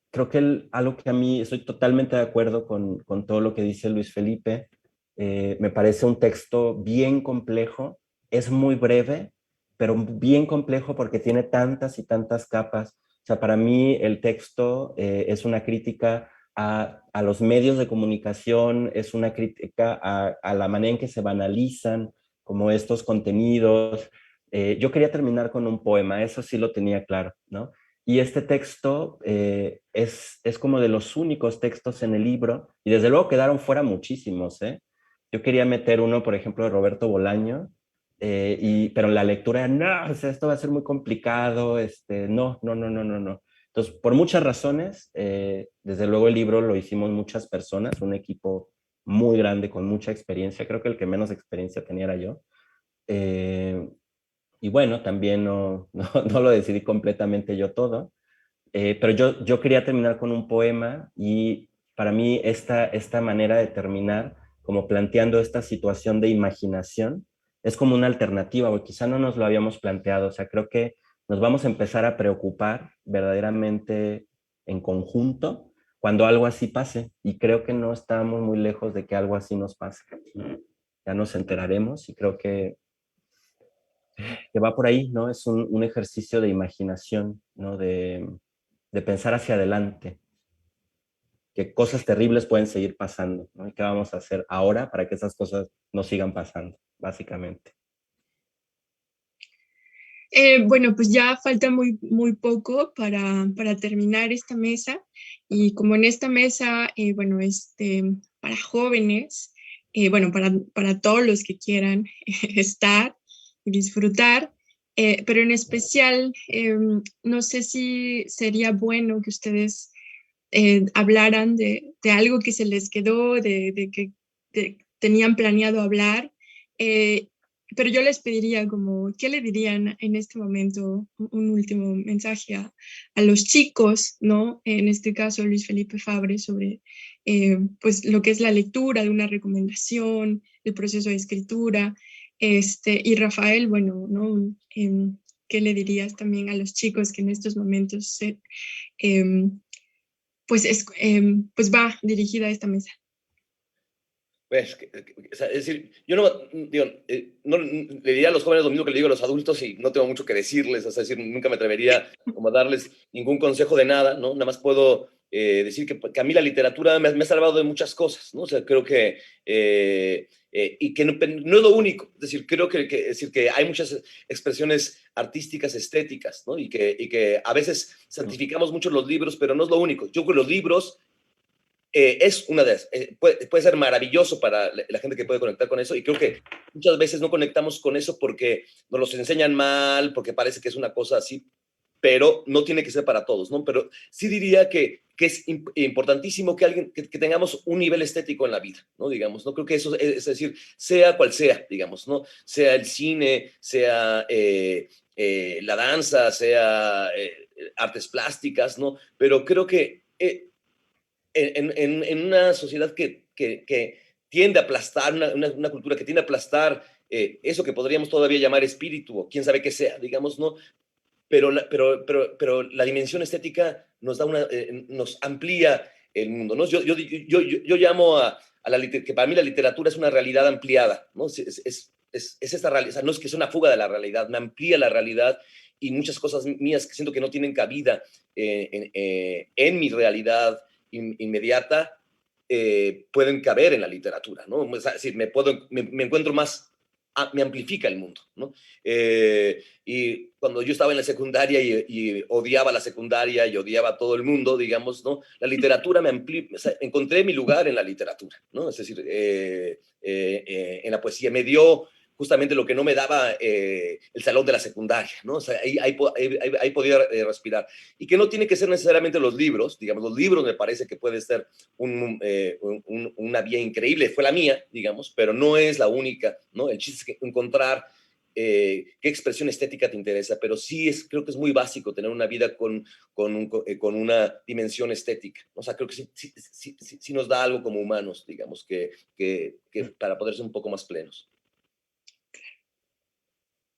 creo que algo que a mí estoy totalmente de acuerdo con todo lo que dice Luis Felipe, me parece un texto bien complejo, es muy breve, pero bien complejo porque tiene tantas y tantas capas. O sea, para mí el texto es una crítica a los medios de comunicación, es una crítica a la manera en que se banalizan como estos contenidos. Yo quería terminar con un poema, eso sí lo tenía claro, ¿no? Y este texto es como de los únicos textos en el libro, y desde luego quedaron fuera muchísimos, ¿eh? Yo quería meter uno, por ejemplo, de Roberto Bolaño, pero la lectura, no, o sea, esto va a ser muy complicado, no, no, no, no, no, no. Entonces, por muchas razones, desde luego el libro lo hicimos muchas personas, un equipo muy grande con mucha experiencia, creo que el que menos experiencia tenía era yo. Eh, y bueno, también no lo decidí completamente yo todo, pero yo quería terminar con un poema y para mí esta manera de terminar, como planteando esta situación de imaginación, es como una alternativa, o quizá no nos lo habíamos planteado. O sea, creo que nos vamos a empezar a preocupar verdaderamente en conjunto cuando algo así pase, y creo que no estamos muy lejos de que algo así nos pase. Ya nos enteraremos, y creo que va por ahí, ¿no? Es un ejercicio de imaginación, ¿no? De pensar hacia adelante, que cosas terribles pueden seguir pasando, ¿no? ¿Y qué vamos a hacer ahora para que esas cosas no sigan pasando, básicamente? Bueno, pues ya falta muy poco para terminar esta mesa, y como en esta mesa, bueno, para jóvenes, bueno, para todos los que quieran estar y disfrutar, pero en especial, no sé si sería bueno que ustedes hablaran de algo que se les quedó, de que tenían planeado hablar, eh, pero yo les pediría como, ¿qué le dirían en este momento? Un último mensaje a los chicos, ¿no? En este caso, Luis Felipe Fabre, sobre pues lo que es la lectura de una recomendación, el proceso de escritura, y Rafael, bueno, ¿no? ¿Qué le dirías también a los chicos que en estos momentos em, pues va dirigida a esta mesa? Pues, o sea, es decir, yo no, digo, no le diría a los jóvenes lo mismo que le digo a los adultos y no tengo mucho que decirles, o sea, es decir, nunca me atrevería como a darles ningún consejo de nada, ¿no? Nada más puedo decir que a mí la literatura me ha salvado de muchas cosas, ¿no? O sea, creo que, y que no es lo único, es decir, creo es decir, que hay muchas expresiones artísticas, estéticas, ¿no? Y que a veces santificamos mucho los libros, pero no es lo único. Yo creo que los libros es una de puede ser maravilloso para la gente que puede conectar con eso, y creo que muchas veces no conectamos con eso porque nos los enseñan mal, porque parece que es una cosa así, pero no tiene que ser para todos, ¿no? Pero sí diría que es importantísimo que tengamos un nivel estético en la vida, ¿no? Digamos, ¿no? Creo que eso es decir, sea cual sea, digamos, ¿no? Sea el cine, sea la danza, sea artes plásticas, ¿no? Pero creo que en una sociedad que tiende a aplastar, una cultura que tiende a aplastar eso que podríamos todavía llamar espíritu, o quién sabe qué sea, digamos, ¿no? Pero la dimensión estética nos amplía el mundo, ¿no? Yo llamo que para mí la literatura es una realidad ampliada, ¿no? Es esta realidad, o sea, no es que sea una fuga de la realidad, me amplía la realidad, y muchas cosas mías que siento que no tienen cabida en mi realidad inmediata pueden caber en la literatura, ¿no? Es decir, me encuentro más, me amplifica el mundo, ¿no? Y cuando yo estaba en la secundaria y odiaba la secundaria y odiaba a todo el mundo, digamos, ¿no? La literatura o sea, encontré mi lugar en la literatura, ¿no? Es decir, en la poesía me dio justamente lo que no me daba el salón de la secundaria, ¿no? O sea, ahí podía respirar. Y que no tiene que ser necesariamente los libros, digamos, los libros me parece que puede ser una vía increíble, fue la mía, digamos, pero no es la única, ¿no? El chiste es encontrar qué expresión estética te interesa, pero sí creo que es muy básico tener una vida con una dimensión estética. O sea, creo que sí nos da algo como humanos, digamos, que para poder ser un poco más plenos.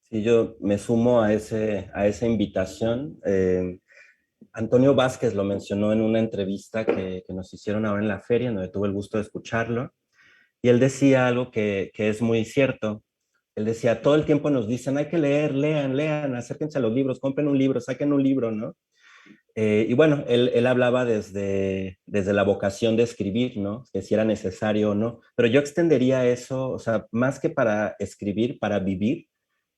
Sí, yo me sumo a esa invitación. Antonio Vázquez lo mencionó en una entrevista que nos hicieron ahora en la feria, donde tuve el gusto de escucharlo, y él decía algo que es muy cierto. Él decía, todo el tiempo nos dicen, hay que leer, lean, acérquense a los libros, compren un libro, saquen un libro, ¿no? Y bueno, él hablaba desde desde la vocación de escribir, ¿no? Que si era necesario o no. Pero yo extendería eso, o sea, más que para escribir, para vivir,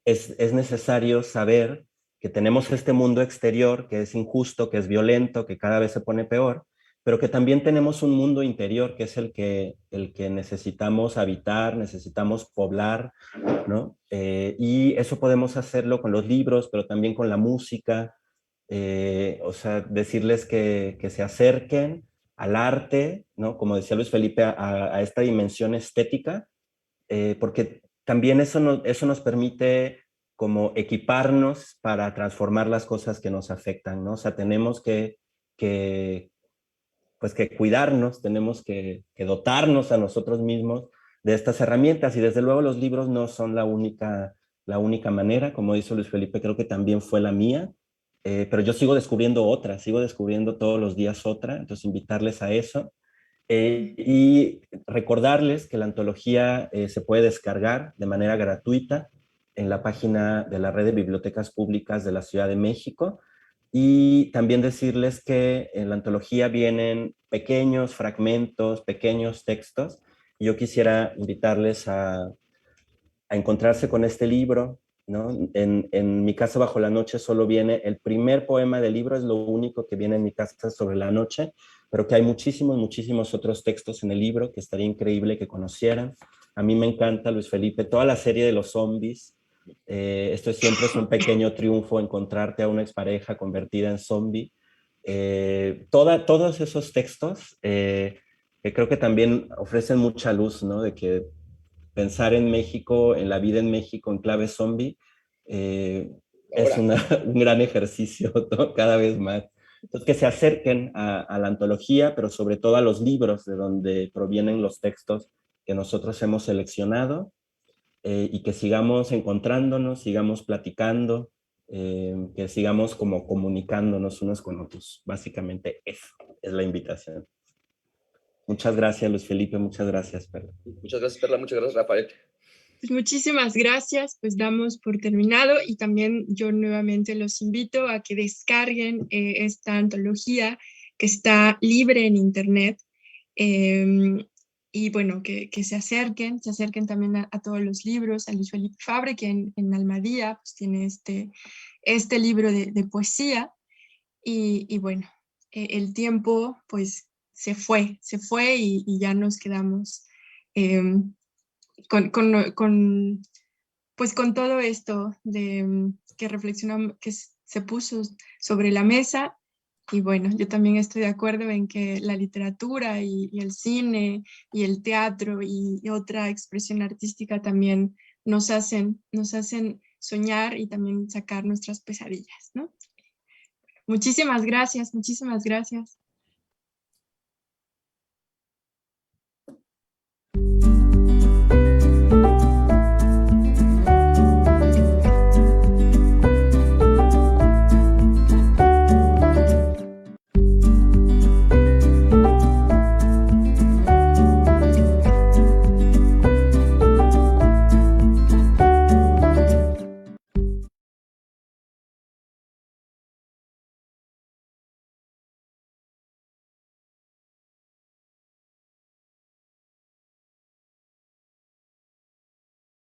es necesario saber que tenemos este mundo exterior que es injusto, que es violento, que cada vez se pone peor, pero que también tenemos un mundo interior que es el que necesitamos habitar, necesitamos poblar, ¿no? Y eso podemos hacerlo con los libros, pero también con la música, o sea, decirles que se acerquen al arte, ¿no? Como decía Luis Felipe, a esta dimensión estética, porque también eso nos permite como equiparnos para transformar las cosas que nos afectan, ¿no? O sea, tenemos que, pues que cuidarnos, tenemos que dotarnos a nosotros mismos de estas herramientas, y desde luego los libros no son la única manera, como dice Luis Felipe, creo que también fue la mía, pero yo sigo descubriendo otra, sigo descubriendo todos los días otra, entonces invitarles a eso. Y recordarles que la antología se puede descargar de manera gratuita en la página de la Red de Bibliotecas Públicas de la Ciudad de México, y también decirles que en la antología vienen pequeños fragmentos, pequeños textos. Yo quisiera invitarles a encontrarse con este libro, ¿no? En Mi casa bajo la noche solo viene el primer poema del libro, es lo único que viene en Mi casa sobre la noche, pero que hay muchísimos, muchísimos otros textos en el libro que estaría increíble que conocieran. A mí me encanta, Luis Felipe, toda la serie de los zombies. Esto siempre es un pequeño triunfo, encontrarte a una expareja convertida en zombie. Todos esos textos que creo que también ofrecen mucha luz, ¿no? De que pensar en México, en la vida en México en clave zombie, es un gran ejercicio, ¿no? Cada vez más. Entonces, que se acerquen a la antología, pero sobre todo a los libros de donde provienen los textos que nosotros hemos seleccionado, y que sigamos encontrándonos, sigamos platicando, que sigamos como comunicándonos unos con otros. Básicamente eso es la invitación. Muchas gracias, Luis Felipe, muchas gracias, Perla. Muchas gracias, Perla, muchas gracias, Rafael. Pues muchísimas gracias, pues damos por terminado, y también yo nuevamente los invito a que descarguen esta antología que está libre en internet, y bueno, que se acerquen también a todos los libros, a Luis Felipe Fabre, que en Almadía pues tiene este libro de poesía, y bueno, el tiempo pues se fue y ya nos quedamos pues con todo esto que reflexionamos, que se puso sobre la mesa. Y bueno, yo también estoy de acuerdo en que la literatura y el cine y el teatro y otra expresión artística también nos hacen soñar y también sacar nuestras pesadillas, ¿no? Muchísimas gracias, muchísimas gracias.